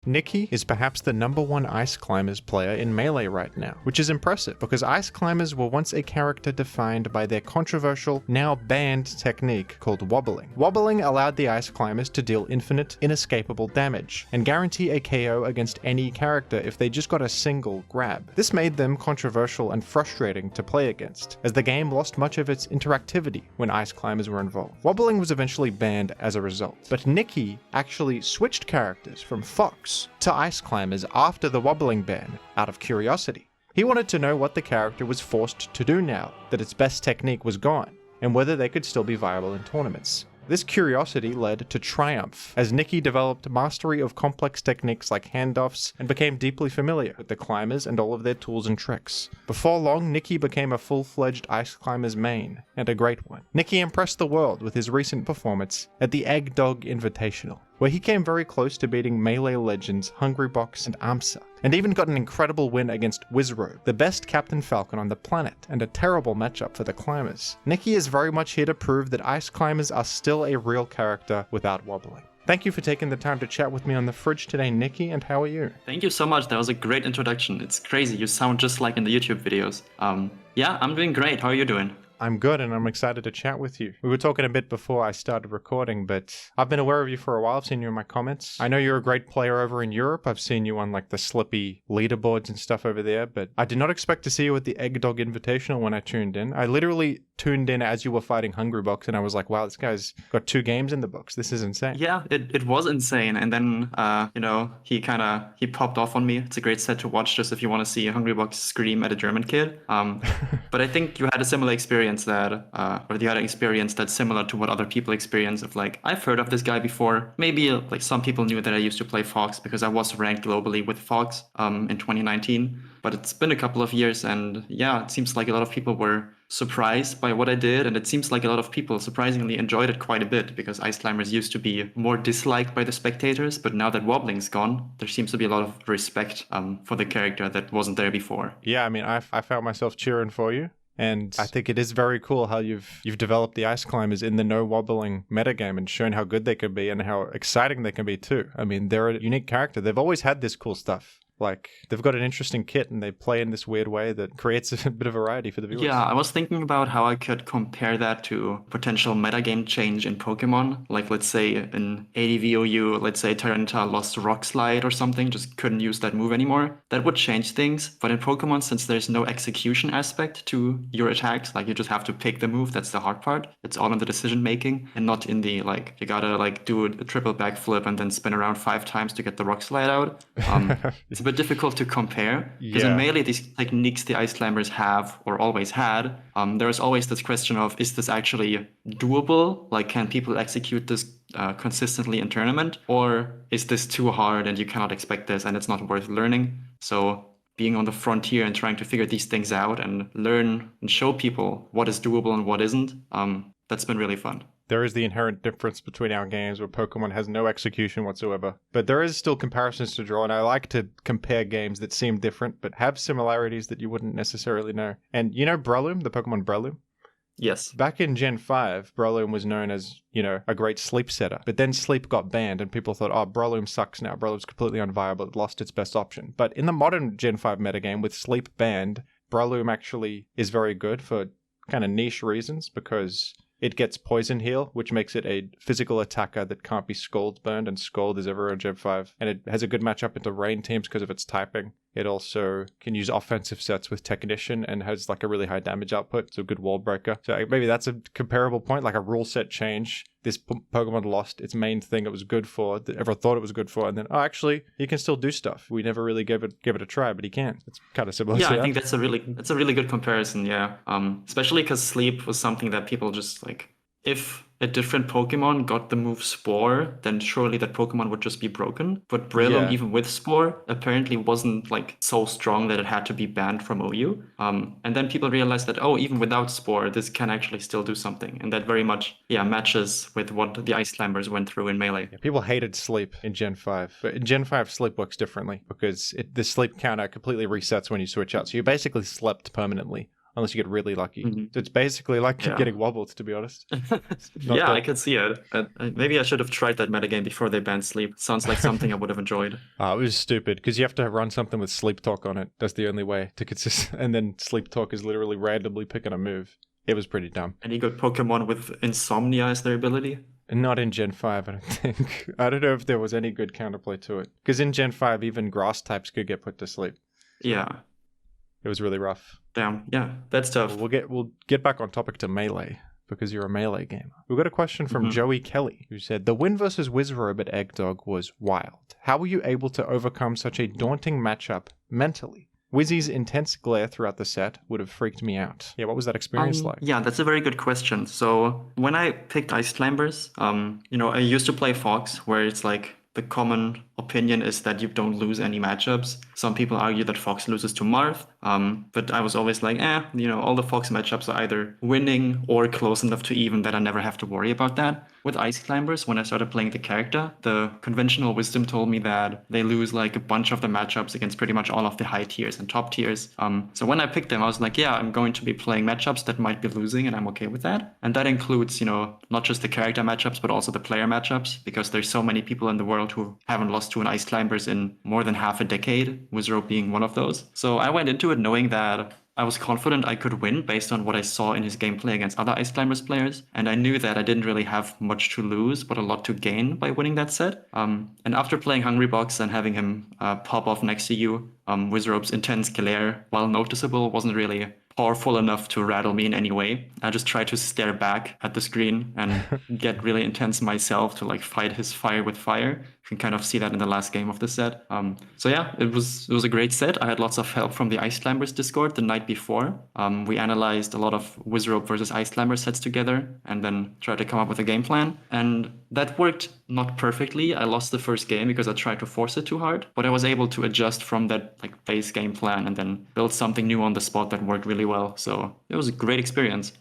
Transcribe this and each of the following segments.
Nicki is perhaps the #1 Ice Climbers player in Melee right now, which is impressive because Ice Climbers were once a character defined by their controversial, now banned technique called wobbling. Wobbling allowed the Ice Climbers to deal infinite, inescapable damage, and guarantee a KO against any character if they just got a single grab. This made them controversial and frustrating to play against, as the game lost much of its interactivity when Ice Climbers were involved. Wobbling was eventually banned as a result, but Nicki actually switched characters from Fox to Ice Climbers after the Wobbling ban, out of curiosity. He wanted to know what the character was forced to do now that its best technique was gone, and whether they could still be viable in tournaments. This curiosity led to triumph, as Nicki developed mastery of complex techniques like hand-offs and became deeply familiar with the climbers and all of their tools and tricks. Before long, Nicki became a full-fledged Ice Climbers main, and a great one. Nicki impressed the world with his recent performance at the Eggdog Invitational, where he came very close to beating Melee legends Hungrybox and Amsa, and even got an incredible win against Wizzrobe, the best Captain Falcon on the planet, and a terrible matchup for the climbers. Nicki is very much here to prove that Ice Climbers are still a real character without wobbling. Thank you for taking the time to chat with me on the fridge today, Nicki, and how are you? Thank you so much. That was a great introduction. It's crazy. You sound just like in the YouTube videos. Yeah, I'm doing great. How are you doing? I'm good, and I'm excited to chat with you. We were talking a bit before I started recording, but I've been aware of you for a while. I've seen you in my comments. I know you're a great player over in Europe. I've seen you on like the Slippy leaderboards and stuff over there, but I did not expect to see you at the Eggdog Invitational when I tuned in. I literally tuned in as you were fighting Hungrybox, and I was like, wow, this guy's got 2 games in the books. This is insane. Yeah, it was insane. And then, he popped off on me. It's a great set to watch just if you want to see Hungrybox scream at a German kid. But I think you had a similar experience that's similar to what other people experience of like, I've heard of this guy before. Maybe like some people knew that I used to play Fox because I was ranked globally with Fox in 2019. But it's been a couple of years, and yeah, it seems like a lot of people were surprised by what I did, and it seems like a lot of people surprisingly enjoyed it quite a bit because Ice Climbers used to be more disliked by the spectators, but now that Wobbling's gone, there seems to be a lot of respect for the character that wasn't there before. Yeah, I mean, I found myself cheering for you. And I think it is very cool how you've developed the Ice Climbers in the no wobbling metagame and shown how good they can be and how exciting they can be too. I mean, they're a unique character. They've always had this cool stuff. Like, they've got an interesting kit and they play in this weird way that creates a bit of variety for the viewers. Yeah, I was thinking about how I could compare that to potential metagame change in Pokemon. Like, let's say in ADV OU, let's say Tyranitar lost Rock Slide or something, just couldn't use that move anymore. That would change things. But in Pokemon, since there's no execution aspect to your attacks, like you just have to pick the move, that's the hard part. It's all in the decision making and not in the, like, you gotta like do a triple backflip and then spin around 5 times to get the Rock Slide out. It's a bit difficult to compare because in Melee, these techniques the Ice Climbers have or always had, there is always this question of, is this actually doable? Like, can people execute this consistently in tournament, or is this too hard and you cannot expect this and it's not worth learning? So being on the frontier and trying to figure these things out and learn and show people what is doable and what isn't, that's been really fun. There is the inherent difference between our games where Pokemon has no execution whatsoever. But there is still comparisons to draw, and I like to compare games that seem different but have similarities that you wouldn't necessarily know. And you know Breloom, the Pokemon Breloom? Yes. Back in Gen 5, Breloom was known as, a great sleep setter. But then sleep got banned and people thought, oh, Breloom sucks now. Breloom's completely unviable. It lost its best option. But in the modern Gen 5 metagame with sleep banned, Breloom actually is very good for kind of niche reasons because it gets Poison Heal, which makes it a physical attacker that can't be Scald burned, and Scald is everywhere in Gen 5. And it has a good matchup into rain teams because of its typing. It also can use offensive sets with Technician and has like a really high damage output, so a good wall breaker. So maybe that's a comparable point, like a rule set change. This Pokemon lost its main thing it was good for, that everyone thought it was good for, and then, oh, actually, he can still do stuff. We never really gave it a try, but he can. It's kind of similar. Yeah, I think that's a really good comparison, yeah. Especially because Sleep was something that people just like, if a different Pokemon got the move Spore, then surely that Pokemon would just be broken. But Breloom, even with Spore, apparently wasn't like so strong that it had to be banned from OU. And then people realized that, oh, even without Spore, this can actually still do something. And that very much, matches with what the Ice Climbers went through in Melee. Yeah, people hated Sleep in Gen 5. But in Gen 5, Sleep works differently because the sleep counter completely resets when you switch out. So you basically slept permanently unless you get really lucky. Mhm. So it's basically like Yeah. getting wobbled, to be honest. Yeah, I can see it. Maybe I should have tried that metagame before they banned sleep. Sounds like something I would have enjoyed. It was stupid because you have to run something with sleep talk on it. That's the only way to consist. And then sleep talk is literally randomly picking a move. It was pretty dumb. Any good Pokemon with Insomnia as their ability? Not in Gen 5, I don't think. I don't know if there was any good counterplay to it. Because in Gen 5, even grass types could get put to sleep. Yeah. It was really rough. Damn. Yeah, that's tough. We'll get back on topic to Melee, because you're a Melee gamer. We got a question from Joey Kelly, who said, the win versus Wizzrobe at Eggdog was wild. How were you able to overcome such a daunting matchup mentally? Wizzy's intense glare throughout the set would have freaked me out. Yeah, what was that experience like? Yeah, that's a very good question. So when I picked Ice Climbers, I used to play Fox, where it's like the common opinion is that you don't lose any matchups. Some people argue that Fox loses to Marth, but I was always like, all the Fox matchups are either winning or close enough to even that I never have to worry about that. With Ice Climbers, when I started playing the character, the conventional wisdom told me that they lose like a bunch of the matchups against pretty much all of the high tiers and top tiers. So when I picked them, I was like, yeah, I'm going to be playing matchups that might be losing, and I'm okay with that. And that includes, not just the character matchups, but also the player matchups, because there's so many people in the world who haven't lost to an Ice Climbers in more than half a decade, Wizzrobe being one of those. So I went into it knowing that I was confident I could win based on what I saw in his gameplay against other Ice Climbers players, and I knew that I didn't really have much to lose, but a lot to gain by winning that set. And after playing Hungrybox and having him pop off next to you, Wizzrobe's intense glare, while noticeable, wasn't really powerful enough to rattle me in any way. I just tried to stare back at the screen and get really intense myself to like fight his fire with fire. You can kind of see that in the last game of the set. So yeah, it was a great set. I had lots of help from the Ice Climbers Discord the night before. We analyzed a lot of Wizzrobe versus Ice Climbers sets together and then tried to come up with a game plan. And that worked not perfectly. I lost the first game because I tried to force it too hard, but I was able to adjust from that like base game plan and then build something new on the spot that worked really well. So it was a great experience.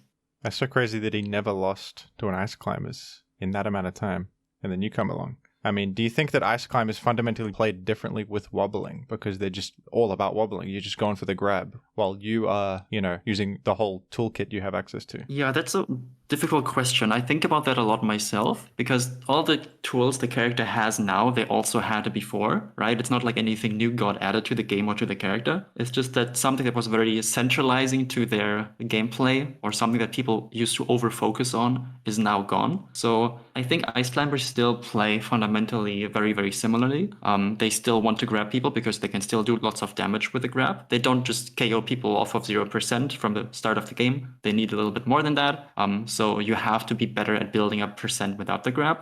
That's so crazy that he never lost to an Ice Climbers in that amount of time, and then you come along. I mean, do you think that Ice Climbers fundamentally played differently with wobbling because they're just all about wobbling? You're just going for the grab while you are, using the whole toolkit you have access to. Yeah, that's a difficult question. I think about that a lot myself because all the tools the character has now, they also had it before, right? It's not like anything new got added to the game or to the character. It's just that something that was very centralizing to their gameplay or something that people used to over-focus on is now gone. So I think Ice Climbers still play fundamentally very, very similarly. They still want to grab people because they can still do lots of damage with the grab. They don't just KO people off of 0% from the start of the game. They need a little bit more than that. So you have to be better at building up percent without the grab.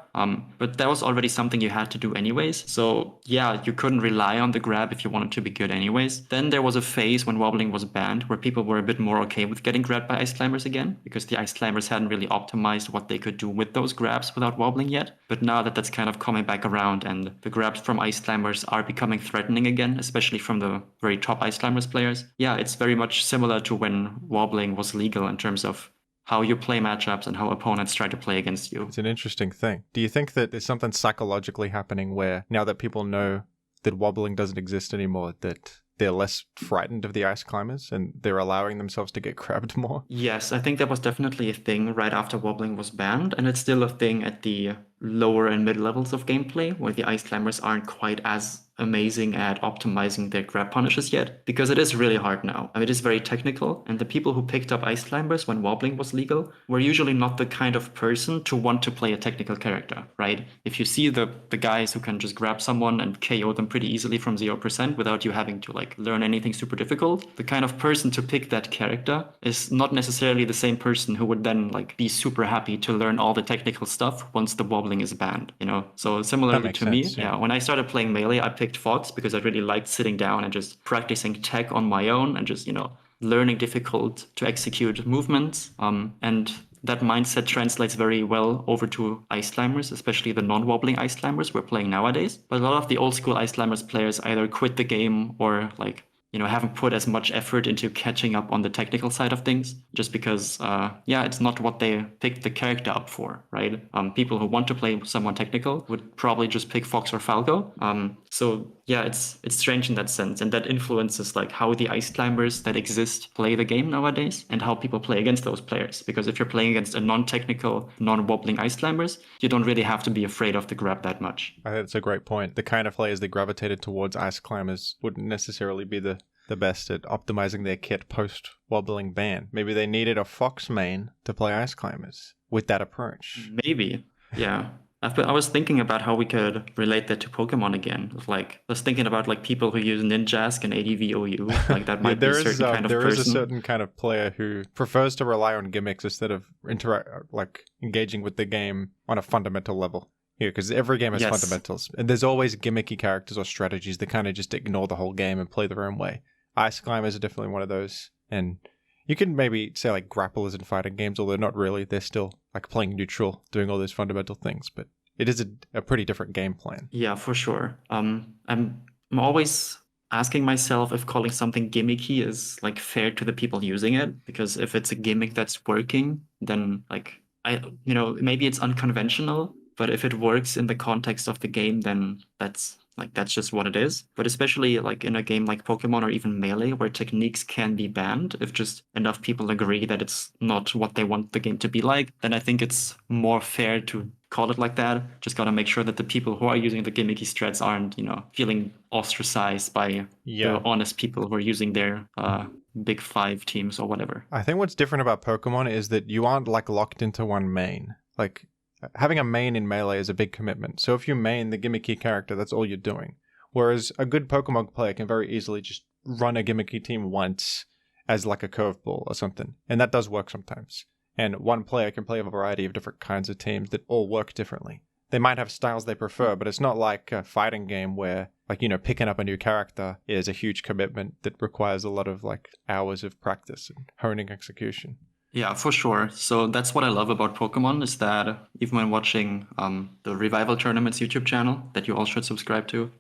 But that was already something you had to do anyways. So yeah, you couldn't rely on the grab if you wanted to be good anyways. Then there was a phase when wobbling was banned where people were a bit more okay with getting grabbed by Ice Climbers again because the Ice Climbers hadn't really optimized what they could do with those grabs without wobbling yet. But now that that's kind of coming back around and the grabs from Ice Climbers are becoming threatening again, especially from the very top Ice Climbers players. Yeah, it's very much similar to when wobbling was legal in terms of how you play matchups and how opponents try to play against you. It's an interesting thing. Do you think that there's something psychologically happening where now that people know that wobbling doesn't exist anymore, that they're less frightened of the Ice Climbers and they're allowing themselves to get grabbed more? Yes, I think that was definitely a thing right after wobbling was banned, and it's still a thing at the lower and mid levels of gameplay where the Ice Climbers aren't quite as amazing at optimizing their grab punishes yet, because it is really hard now. I mean, it is very technical, and the people who picked up Ice Climbers when wobbling was legal were usually not the kind of person to want to play a technical character, right? If you see the guys who can just grab someone and KO them pretty easily from 0% without you having to like learn anything super difficult, the kind of person to pick that character is not necessarily the same person who would then like be super happy to learn all the technical stuff once the wobbling is banned, So similarly to me, when I started playing Melee, I picked Fox because I really liked sitting down and just practicing tech on my own and just, learning difficult to execute movements. And that mindset translates very well over to Ice Climbers, especially the non-wobbling Ice Climbers we're playing nowadays. But a lot of the old school Ice Climbers players either quit the game or haven't put as much effort into catching up on the technical side of things, just because, it's not what they picked the character up for, right? People who want to play someone technical would probably just pick Fox or Falco. So Yeah, it's strange in that sense, and that influences like how the ice climbers that exist play the game nowadays, and how people play against those players. Because if you're playing against a non-technical, non-wobbling ice climbers, you don't really have to be afraid of the grab that much. I think that's a great point. The kind of players that gravitated towards ice climbers wouldn't necessarily be the best at optimizing their kit post Wobbling Ban. Maybe they needed a Fox main to play ice climbers with that approach. Maybe, yeah. I was thinking about how we could relate that to Pokemon again. Like, I was thinking about like people who use Ninjask and ADV OU. Like that might be a certain kind of person. There is a certain kind of player who prefers to rely on gimmicks instead of engaging with the game on a fundamental level. Yeah, because every game has fundamentals. And there's always gimmicky characters or strategies that kind of just ignore the whole game and play their own way. Ice climbers are definitely one of those. And you can maybe say like grapplers in fighting games, although not really. They're still like playing neutral, doing all those fundamental things. But it is a pretty different game plan. Yeah, for sure. I'm always asking myself if calling something gimmicky is like fair to the people using it, because if it's a gimmick that's working, then like maybe it's unconventional, but if it works in the context of the game, then that's just what it is. But especially like in a game like Pokemon or even Melee, where techniques can be banned, if just enough people agree that it's not what they want the game to be like, then I think it's more fair to call it like that. Just gotta make sure that the people who are using the gimmicky strats aren't, feeling ostracized by the honest people who are using their big five teams or whatever. I think what's different about Pokemon is that you aren't like locked into one main. Like, having a main in Melee is a big commitment. So if you main the gimmicky character, that's all you're doing. Whereas a good Pokemon player can very easily just run a gimmicky team once as like a curveball or something. And that does work sometimes. And one player can play a variety of different kinds of teams that all work differently. They might have styles they prefer, but it's not like a fighting game where, like, picking up a new character is a huge commitment that requires a lot of like hours of practice and honing execution. Yeah, for sure. So that's what I love about Pokemon, is that even when watching the Revival Tournaments YouTube channel that you all should subscribe to,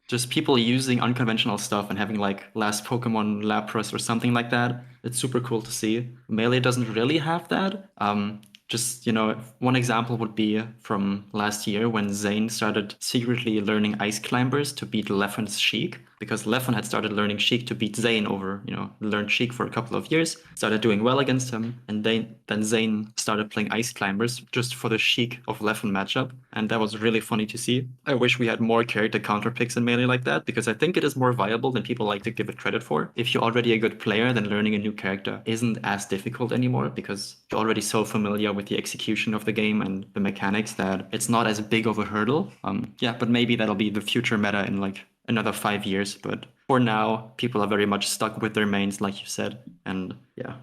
just people using unconventional stuff and having like Last Pokemon Lapras or something like that, it's super cool to see. Melee doesn't really have that. One example would be from last year when Zane started secretly learning Ice Climbers to beat Leffen's Sheik, because Leffen had started learning Sheik to beat Zane over, learned Sheik for a couple of years, started doing well against him, and then Zane started playing Ice Climbers just for the Sheik of Leffen matchup, and that was really funny to see. I wish we had more character counter picks in Melee like that, because I think it is more viable than people like to give it credit for. If you're already a good player, then learning a new character isn't as difficult anymore, because you're already so familiar with the execution of the game and the mechanics that it's not as big of a hurdle. But maybe that'll be the future meta in like another 5 years. But for now, people are very much stuck with their mains, like you said. And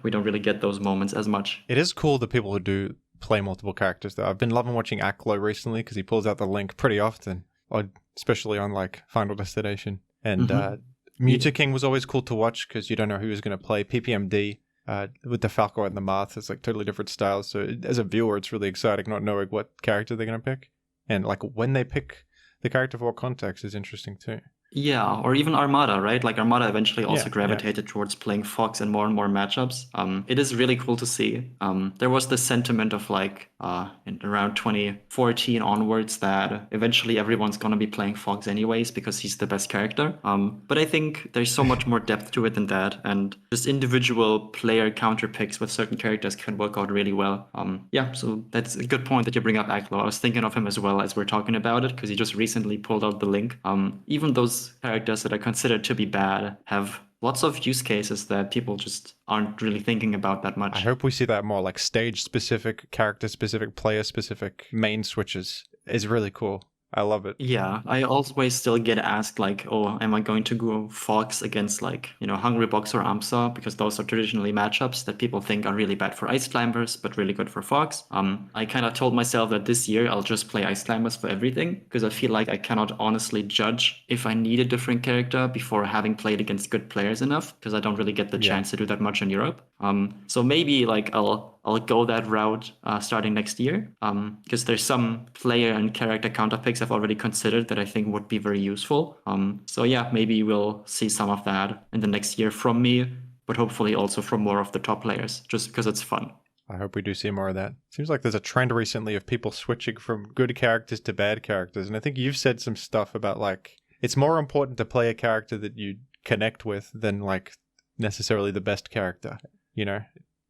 we don't really get those moments as much. It is cool the people who do play multiple characters, though. I've been loving watching Aklo recently because he pulls out the link pretty often, especially on like Final Destination. And Mewtwo King was always cool to watch because you don't know who was going to play. PPMD with the Falco and the Marth, it's like totally different styles. So as a viewer, it's really exciting not knowing what character they're going to pick. And like when they pick the character for context is interesting too. Yeah, or even Armada, right? Like Armada eventually also gravitated towards playing Fox in more and more matchups. It is really cool to see. There was this sentiment of like in around 2014 onwards that eventually everyone's going to be playing Fox anyways because he's the best character. But I think there's so much more depth to it than that. And just individual player counter picks with certain characters can work out really well. So that's a good point that you bring up, Aklo. I was thinking of him as well as we're talking about it because he just recently pulled out the link. Even those characters that are considered to be bad have lots of use cases that people just aren't really thinking about that much. I hope we see that more, like stage-specific, character-specific, player-specific main switches is really cool. I love it. Yeah, I always still get asked like, oh, am I going to go Fox against like, Hungrybox or Amsa? Because those are traditionally matchups that people think are really bad for Ice Climbers, but really good for Fox. I kind of told myself that this year I'll just play Ice Climbers for everything, because I feel like I cannot honestly judge if I need a different character before having played against good players enough, because I don't really get the chance to do that much in Europe. So maybe like I'll go that route starting next year, because there's some player and character counter picks I've already considered that I think would be very useful. Maybe we'll see some of that in the next year from me, but hopefully also from more of the top players, just because it's fun. I hope we do see more of that. Seems like there's a trend recently of people switching from good characters to bad characters, and I think you've said some stuff about like it's more important to play a character that you connect with than like necessarily the best character, you know?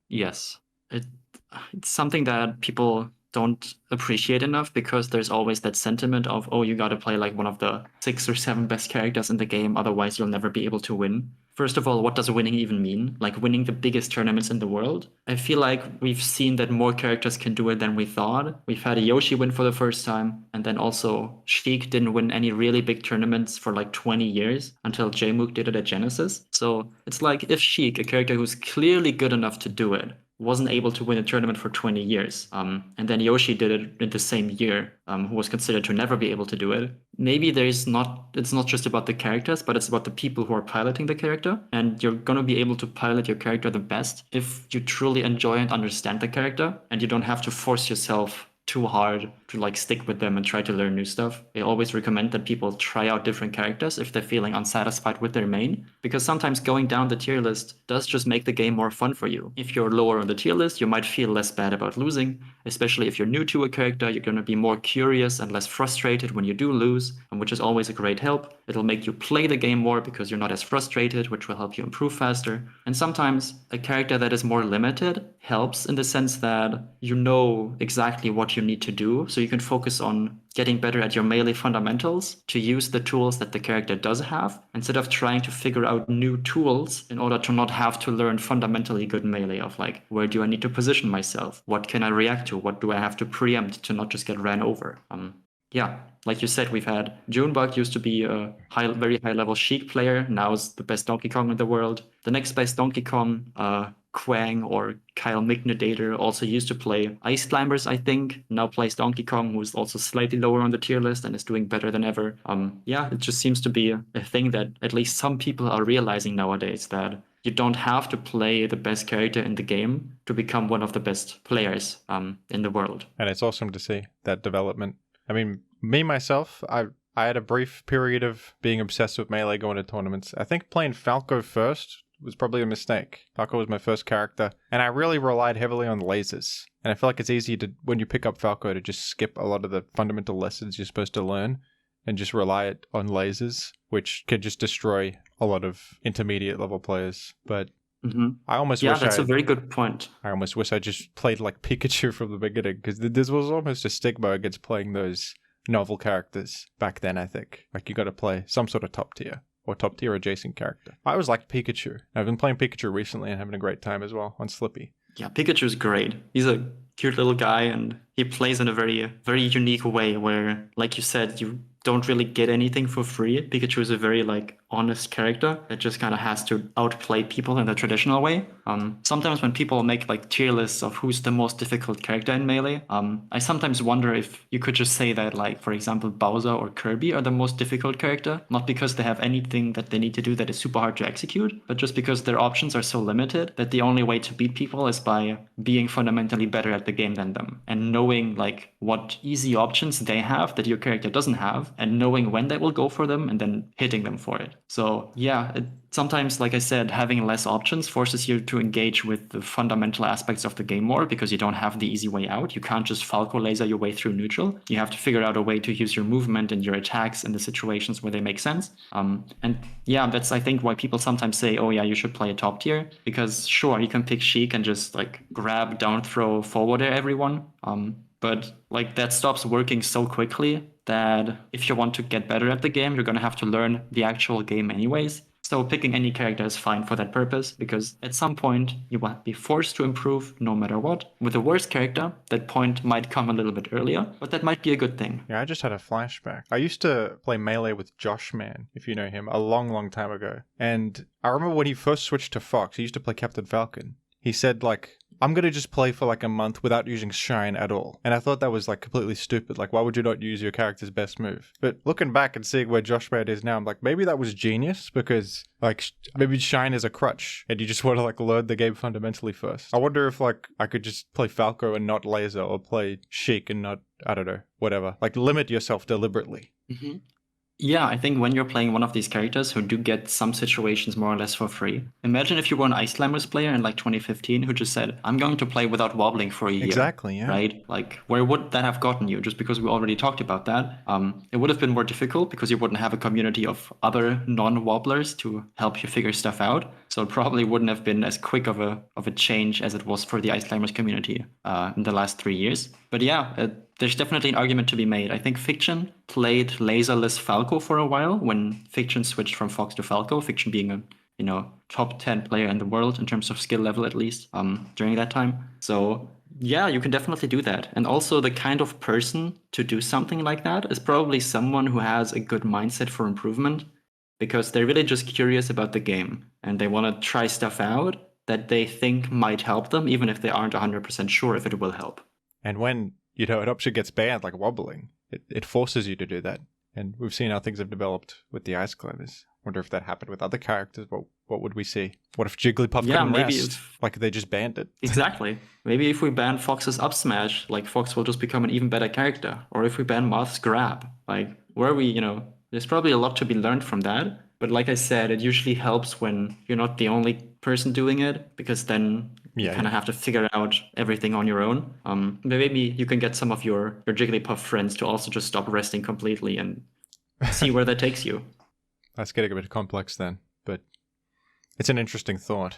Yes. It's something that people don't appreciate enough because there's always that sentiment of, oh, you got to play like one of the 6 or 7 best characters in the game, otherwise you'll never be able to win. First of all, what does winning even mean? Like winning the biggest tournaments in the world? I feel like we've seen that more characters can do it than we thought. We've had a Yoshi win for the first time, and then also Sheik didn't win any really big tournaments for like 20 years until Jmook did it at Genesis. So it's like if Sheik, a character who's clearly good enough to do it, wasn't able to win a tournament for 20 years. And then Yoshi did it in the same year, who was considered to never be able to do it. Maybe it's not just about the characters, but it's about the people who are piloting the character. And you're going to be able to pilot your character the best if you truly enjoy and understand the character, and you don't have to force yourself too hard to like stick with them and try to learn new stuff. I always recommend that people try out different characters if they're feeling unsatisfied with their main, because sometimes going down the tier list does just make the game more fun for you. If you're lower on the tier list, you might feel less bad about losing, especially if you're new to a character. You're going to be more curious and less frustrated when you do lose, and which is always a great help. It'll make you play the game more because you're not as frustrated, which will help you improve faster. And sometimes a character that is more limited helps in the sense that you know exactly what you need to do, so you can focus on getting better at your melee fundamentals to use the tools that the character does have, instead of trying to figure out new tools in order to not have to learn fundamentally good melee of like, where do I need to position myself? What can I react to? What do I have to preempt to not just get ran over? Yeah, like you said, we've had Junebug used to be a very high level Sheik player. Now is the best Donkey Kong in the world. The next best Donkey Kong, Quang or Kyle Mignodator, also used to play Ice Climbers, I think. Now plays Donkey Kong, who is also slightly lower on the tier list and is doing better than ever. Yeah, it just seems to be a thing that at least some people are realizing nowadays, that you don't have to play the best character in the game to become one of the best players in the world. And it's awesome to see that development. I mean, me, myself, I had a brief period of being obsessed with melee going to tournaments. I think playing Falco first was probably a mistake. Falco was my first character, and I really relied heavily on lasers. And I feel like it's easy to, when you pick up Falco, to just skip a lot of the fundamental lessons you're supposed to learn and just rely on lasers, which can just destroy a lot of intermediate level players. But I almost wish that's a very good point. I almost wish I just played like Pikachu from the beginning, because this was almost a stigma against playing those novel characters back then, I think. Like, you got to play some sort of top tier or top tier adjacent character. I always liked Pikachu. I've been playing Pikachu recently and having a great time as well on Slippy. Yeah, Pikachu's great. He's a cute little guy, and he plays in a very, very unique way where, like you said, you don't really get anything for free. Pikachu is a very like honest character that just kind of has to outplay people in the traditional way. Sometimes when people make like tier lists of who's the most difficult character in Melee, I sometimes wonder if you could just say that, like, for example, Bowser or Kirby are the most difficult character, not because they have anything that they need to do that is super hard to execute, but just because their options are so limited that the only way to beat people is by being fundamentally better at the game than them, and knowing like what easy options they have that your character doesn't have, and knowing when they will go for them and then hitting them for it. So yeah, sometimes, like I said, having less options forces you to engage with the fundamental aspects of the game more, because you don't have the easy way out. You can't just Falco laser your way through neutral. You have to figure out a way to use your movement and your attacks in the situations where they make sense. And yeah, that's, I think, why people sometimes say, oh yeah, you should play a top tier, because sure, you can pick Sheik and just like grab, down throw, forward air everyone. But like that stops working so quickly that if you want to get better at the game, you're going to have to learn the actual game anyways. So picking any character is fine for that purpose, because at some point you will be forced to improve no matter what. With the worst character, that point might come a little bit earlier, but that might be a good thing. Yeah, I just had a flashback. I used to play Melee with Josh Man, if you know him, a long, long time ago. And I remember when he first switched to Fox, he used to play Captain Falcon. He said, like, I'm going to just play for like a month without using Shine at all. And I thought that was like completely stupid. Like, why would you not use your character's best move? But looking back and seeing where Josh Bad is now, I'm like, maybe that was genius, because like maybe Shine is a crutch and you just want to like learn the game fundamentally first. I wonder if like I could just play Falco and not Laser, or play Sheik and not, I don't know, whatever. Like limit yourself deliberately. Mm-hmm. Yeah, I think when you're playing one of these characters who do get some situations more or less for free, imagine if you were an Ice Climbers player in like 2015 who just said, I'm going to play without wobbling for a year, Exactly, yeah. right? Like, where would that have gotten you? Just because we already talked about that. It would have been more difficult because you wouldn't have a community of other non-wobblers to help you figure stuff out. So it probably wouldn't have been as quick of a change as it was for the Ice Climbers community in the last 3 years. But yeah, there's definitely an argument to be made. I think Fiction played laserless Falco for a while when Fiction switched from Fox to Falco. Fiction being a top 10 player in the world in terms of skill level at least during that time. So yeah, you can definitely do that. And also the kind of person to do something like that is probably someone who has a good mindset for improvement because they're really just curious about the game and they want to try stuff out that they think might help them, even if they aren't 100% sure if it will help. And when, an option gets banned, like wobbling, it forces you to do that. And we've seen how things have developed with the Ice Climbers. Wonder if that happened with other characters. What would we see? What if Jigglypuff couldn't rest? Like they just banned it. Exactly. Maybe if we ban Fox's up smash, like Fox will just become an even better character. Or if we ban Moth's grab, like where we, there's probably a lot to be learned from that. But like I said, it usually helps when you're not the only person doing it, because then you kind of have to figure out everything on your own. Maybe you can get some of your Jigglypuff friends to also just stop resting completely and see where that takes you. That's getting a bit complex then, but it's an interesting thought.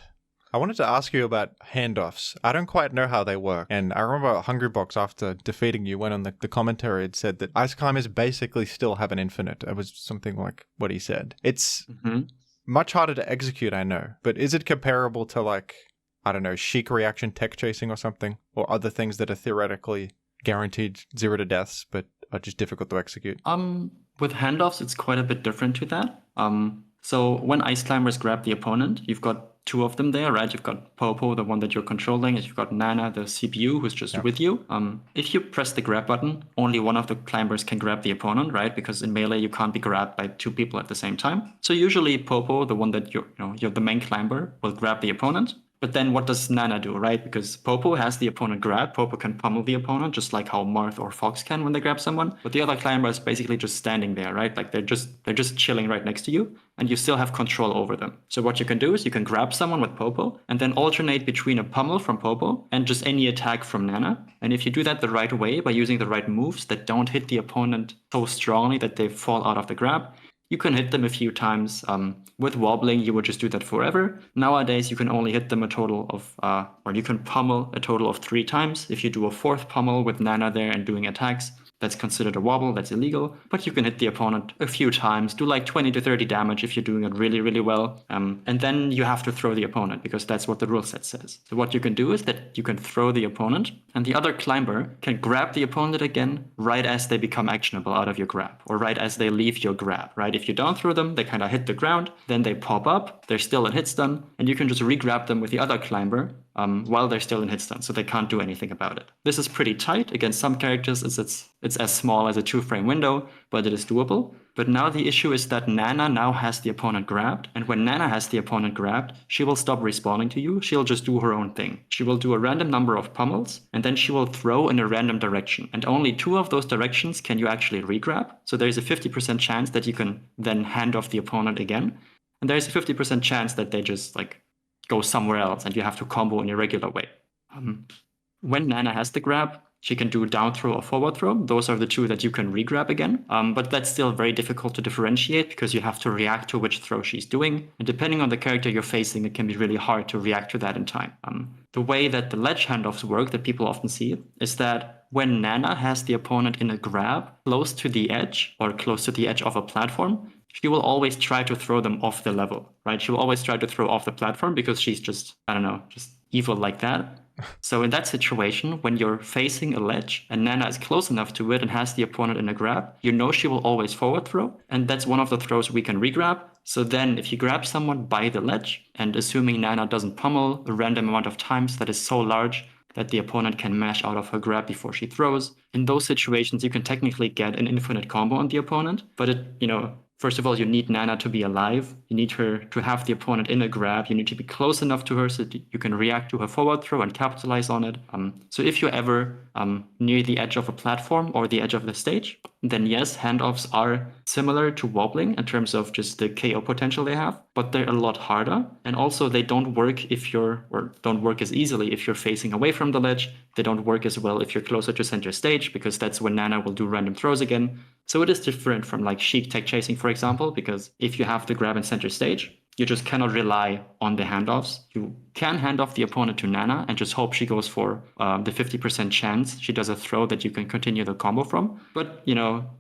I wanted to ask you about handoffs. I don't quite know how they work. And I remember Hungrybox, after defeating you, went on the commentary and said that Ice Climbers basically still have an infinite. It was something like what he said. It's much harder to execute, I know. But is it comparable to like, I don't know, Sheik reaction tech chasing or something? Or other things that are theoretically guaranteed 0 to deaths, but are just difficult to execute? With handoffs, it's quite a bit different to that. So when Ice Climbers grab the opponent, you've got 2 of them there, right? You've got Popo, the one that you're controlling, and you've got Nana, the CPU, who's just with you. If you press the grab button, only one of the climbers can grab the opponent, right? Because in Melee, you can't be grabbed by 2 people at the same time. So usually Popo, the one that you're the main climber, will grab the opponent. But then what does Nana do, right? Because Popo has the opponent grab. Popo can pummel the opponent, just like how Marth or Fox can when they grab someone. But the other climber is basically just standing there, right? Like they're just chilling right next to you, and you still have control over them. So what you can do is you can grab someone with Popo and then alternate between a pummel from Popo and just any attack from Nana. And if you do that the right way by using the right moves that don't hit the opponent so strongly that they fall out of the grab, you can hit them a few times. With wobbling, you would just do that forever. Nowadays, you can only hit them a total of, or you can pummel a total of 3 times. If you do a 4th pummel with Nana there and doing attacks, that's considered a wobble, that's illegal. But you can hit the opponent a few times, do like 20 to 30 damage if you're doing it really, really well. And then you have to throw the opponent, because that's what the rule set says. So what you can do is that you can throw the opponent, and the other climber can grab the opponent again right as they become actionable out of your grab, or right as they leave your grab, right? If you don't throw them, they kind of hit the ground, then they pop up, they're still in hit stun, and you can just re-grab them with the other climber while they're still in hit stun, so they can't do anything about it. This is pretty tight. Against some characters, it's as small as a 2-frame window, but it is doable. But now the issue is that Nana now has the opponent grabbed, and when Nana has the opponent grabbed, she will stop respawning to you. She'll just do her own thing. She will do a random number of pummels, and then she will throw in a random direction. And only 2 of those directions can you actually re-grab. So there's a 50% chance that you can then hand off the opponent again. And there's a 50% chance that they just like go somewhere else and you have to combo in a regular way. When Nana has the grab, she can do down throw or forward throw. Those are the 2 that you can re-grab again. But that's still very difficult to differentiate because you have to react to which throw she's doing. And depending on the character you're facing, it can be really hard to react to that in time. The way that the ledge handoffs work that people often see is that when Nana has the opponent in a grab close to the edge or close to the edge of a platform, she will always try to throw them off the level, right? She will always try to throw off the platform because she's just, I don't know, just evil like that. So in that situation, when you're facing a ledge and Nana is close enough to it and has the opponent in a grab, you know she will always forward throw. And that's one of the throws we can re-grab. So then if you grab someone by the ledge, and assuming Nana doesn't pummel a random amount of times that is so large that the opponent can mash out of her grab before she throws, in those situations you can technically get an infinite combo on the opponent, but first of all, you need Nana to be alive. You need her to have the opponent in a grab. You need to be close enough to her so that you can react to her forward throw and capitalize on it. So if you're ever near the edge of a platform or the edge of the stage, then yes, handoffs are similar to wobbling in terms of just the KO potential they have, but they're a lot harder. And also they don't work don't work as easily if you're facing away from the ledge. They don't work as well if you're closer to center stage, because that's when Nana will do random throws again. So it is different from like Sheik tech chasing, for example, because if you have the grab in center stage, you just cannot rely on the handoffs. You can hand off the opponent to Nana and just hope she goes for the 50% chance she does a throw that you can continue the combo from. But,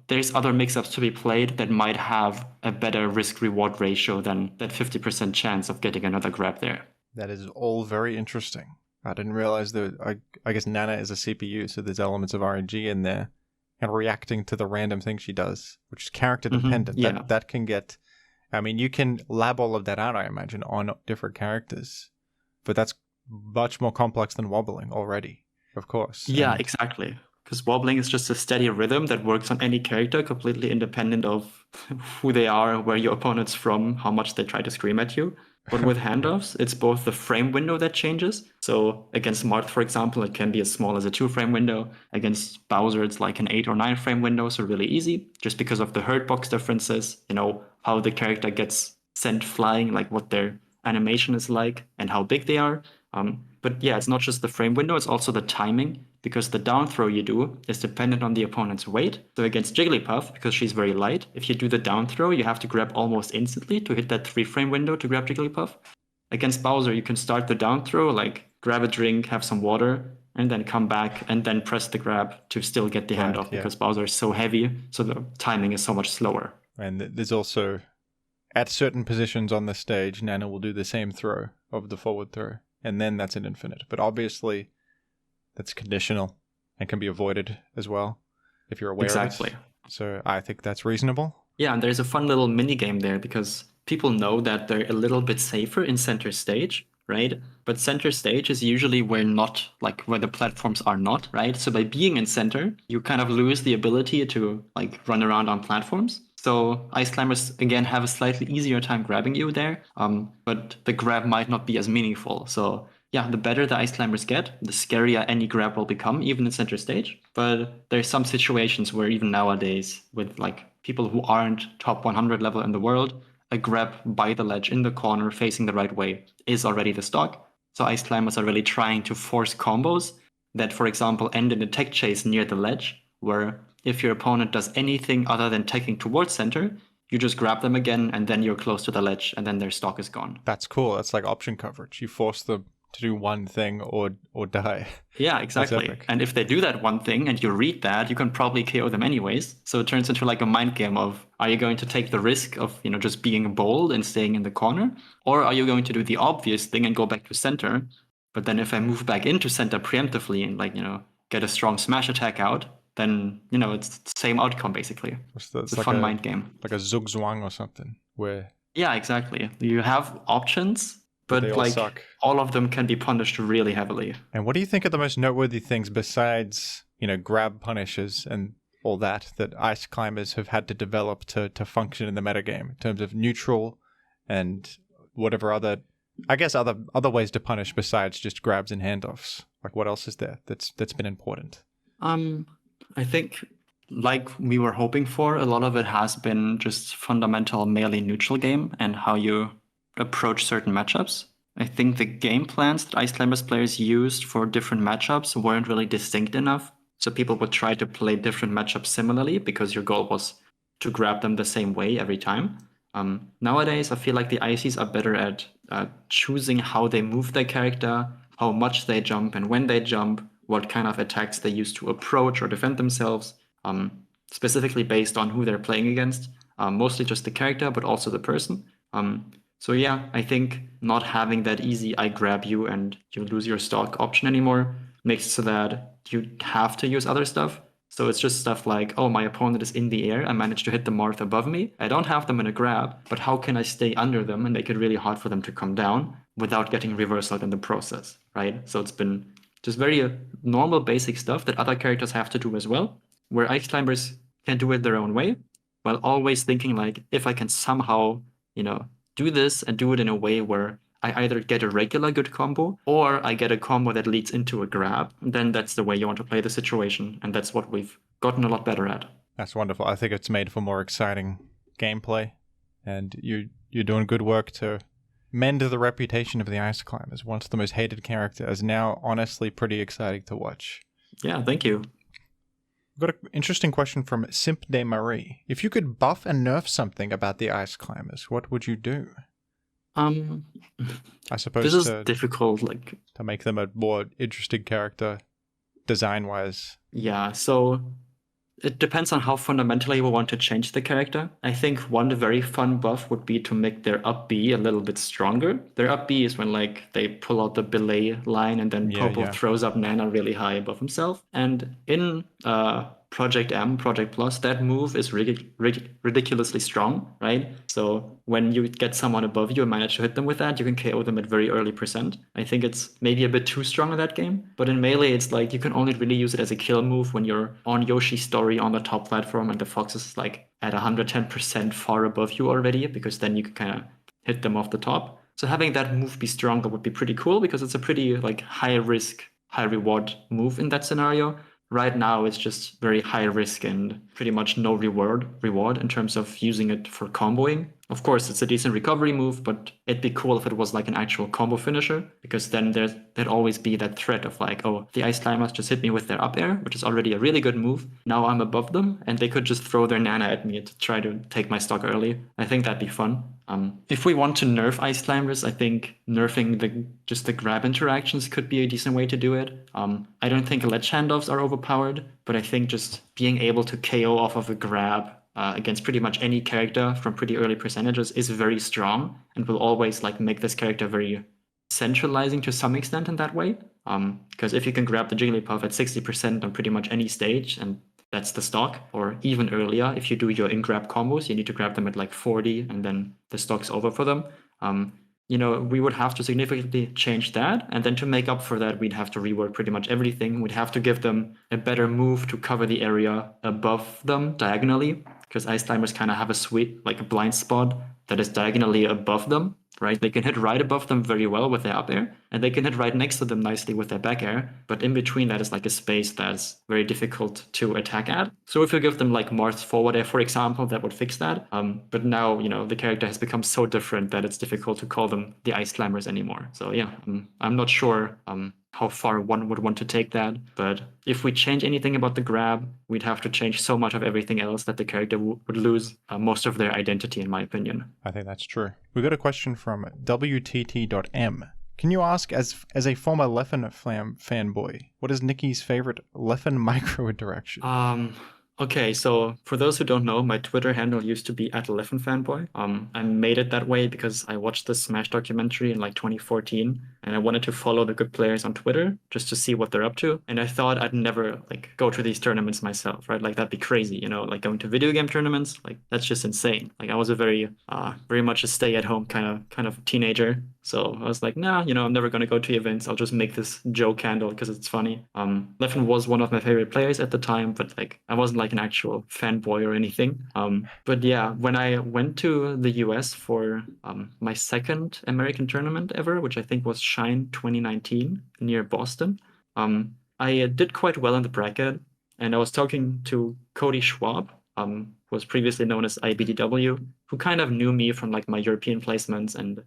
there's other mix-ups to be played that might have a better risk-reward ratio than that 50% chance of getting another grab there. That is all very interesting. I didn't realize that. I guess Nana is a CPU, so there's elements of RNG in there. And reacting to the random thing she does, which is character dependent. Yeah. That can get... I mean, you can lab all of that out, I imagine, on different characters. But that's much more complex than wobbling already, of course. Yeah, exactly. Because wobbling is just a steady rhythm that works on any character, completely independent of who they are, where your opponent's from, how much they try to scream at you. But with handoffs, it's both the frame window that changes. So against Marth, for example, it can be as small as a 2-frame window. Against Bowser, it's like an 8 or 9-frame window, so really easy, just because of the hurt box differences, how the character gets sent flying, like what their animation is like and how big they are. But yeah, it's not just the frame window, it's also the timing, because the down throw you do is dependent on the opponent's weight. So against Jigglypuff, because she's very light, if you do the down throw, you have to grab almost instantly to hit that 3-frame window to grab Jigglypuff. Against Bowser, you can start the down throw, like grab a drink, have some water, and then come back and then press the grab to still get the handoff, because Bowser is so heavy, so the timing is so much slower. And there's also, at certain positions on the stage, Nana will do the same throw of the forward throw, and then that's an infinite. But obviously, that's conditional and can be avoided as well if you're aware of it. So I think that's reasonable. Yeah, and there's a fun little mini game there, because people know that they're a little bit safer in center stage, right? But center stage is usually where the platforms are not, right? So by being in center, you kind of lose the ability to run around on platforms. So ice climbers, again, have a slightly easier time grabbing you there, but the grab might not be as meaningful. So yeah, the better the ice climbers get, the scarier any grab will become, even in center stage. But there's some situations where even nowadays, with people who aren't top 100 level in the world, a grab by the ledge in the corner facing the right way is already the stock. So ice climbers are really trying to force combos that, for example, end in a tech chase near the ledge, where if your opponent does anything other than teching towards center, you just grab them again, and then you're close to the ledge, and then their stock is gone. That's cool. That's like option coverage. You force them to do one thing or die. Yeah, exactly. And if they do that one thing and you read that, you can probably KO them anyways. So it turns into a mind game of, are you going to take the risk of, just being bold and staying in the corner? Or are you going to do the obvious thing and go back to center? But then if I move back into center preemptively and get a strong smash attack out, then, it's the same outcome, basically. It's a fun mind game. Like a Zugzwang or something, where... Yeah, exactly. You have options, but all of them can be punished really heavily. And what do you think are the most noteworthy things besides, grab punishes and all that ice climbers have had to develop to function in the metagame in terms of neutral and whatever other ways to punish besides just grabs and handoffs? What else is there that's been important? I think, like we were hoping for, a lot of it has been just fundamental melee neutral game and how you approach certain matchups. I think the game plans that Ice Climbers players used for different matchups weren't really distinct enough. So people would try to play different matchups similarly because your goal was to grab them the same way every time. Nowadays, I feel like the ICs are better at choosing how they move their character, how much they jump and when they jump, what kind of attacks they use to approach or defend themselves, specifically based on who they're playing against. Mostly just the character, but also the person. So yeah, I think not having that easy I grab you and you lose your stock option anymore makes it so that you have to use other stuff. So it's just stuff like, oh, my opponent is in the air. I managed to hit the Marth above me. I don't have them in a grab, but how can I stay under them and make it really hard for them to come down without getting reversal in the process, right? So it's been just very normal basic stuff that other characters have to do as well, where Ice Climbers can do it their own way. while always thinking like, if I can somehow, do this and do it in a way where I either get a regular good combo or I get a combo that leads into a grab, then that's the way you want to play the situation. And that's what we've gotten a lot better at. That's wonderful. I think it's made for more exciting gameplay, and you're doing good work to mend the reputation of the Ice Climbers. Once the most hated character is now honestly pretty exciting to watch. Yeah, thank you. We've got an interesting question from Simp de Marie. If you could buff and nerf something about the Ice Climbers, what would you do? I suppose this is difficult, to make them a more interesting character design-wise. Yeah, so it depends on how fundamentally we want to change the character. I think one very fun buff would be to make their up B a little bit stronger. Their up B is when they pull out the belay line and then Popo throws up Nana really high above himself. And in Project M, Project Plus, that move is ridiculously strong, right? So when you get someone above you and manage to hit them with that, you can KO them at very early %. I think it's maybe a bit too strong in that game. But in Melee, it's you can only really use it as a kill move when you're on Yoshi's story on the top platform and the fox is at 110% far above you already, because then you can kind of hit them off the top. So having that move be stronger would be pretty cool, because it's a pretty high risk, high reward move in that scenario. Right now, it's just very high risk and pretty much no reward in terms of using it for comboing. Of course, it's a decent recovery move, but it'd be cool if it was an actual combo finisher, because then there'd always be that threat of oh, the Ice Climbers just hit me with their up air, which is already a really good move. Now I'm above them, and they could just throw their Nana at me to try to take my stock early. I think that'd be fun. If we want to nerf Ice Climbers, I think nerfing the grab interactions could be a decent way to do it. I don't think ledge handoffs are overpowered, but I think just being able to KO off of a grab against pretty much any character from pretty early percentages is very strong, and will always make this character very centralizing to some extent in that way. Because if you can grab the Jigglypuff at 60% on pretty much any stage, and that's the stock, or even earlier, if you do your in-grab combos, you need to grab them at 40, and then the stock's over for them. We would have to significantly change that, and then to make up for that, we'd have to rework pretty much everything. We'd have to give them a better move to cover the area above them diagonally, because Ice Climbers kind of have a blind spot that is diagonally above them, right? They can hit right above them very well with their up air, and they can hit right next to them nicely with their back air, but in between that is a space that's very difficult to attack at. So if you give them Marth forward air, for example, that would fix that. But now, the character has become so different that it's difficult to call them the Ice Climbers anymore. So yeah, I'm not sure how far one would want to take that, but if we change anything about the grab, we'd have to change so much of everything else that the character would lose most of their identity, in my opinion. I think that's true. We got a question from WTT.M. Can you ask, as a former Leffen fanboy, what is Nicki's favorite Leffen micro interaction? Okay, so for those who don't know, my Twitter handle used to be @LeffenFanboy. I made it that way because I watched the Smash documentary in 2014, and I wanted to follow the good players on Twitter just to see what they're up to. And I thought I'd never go to these tournaments myself, right? That'd be crazy, going to video game tournaments, that's just insane. I was a very much a stay-at-home kind of teenager. So I was nah, I'm never going to go to events. I'll just make this joke handle because it's funny. Leffen was one of my favorite players at the time, but I wasn't an actual fanboy or anything. But yeah, when I went to the US for my second American tournament ever, which I think was Shine 2019 near Boston, I did quite well in the bracket, and I was talking to Cody Schwab, who was previously known as IBDW, who kind of knew me from my European placements, and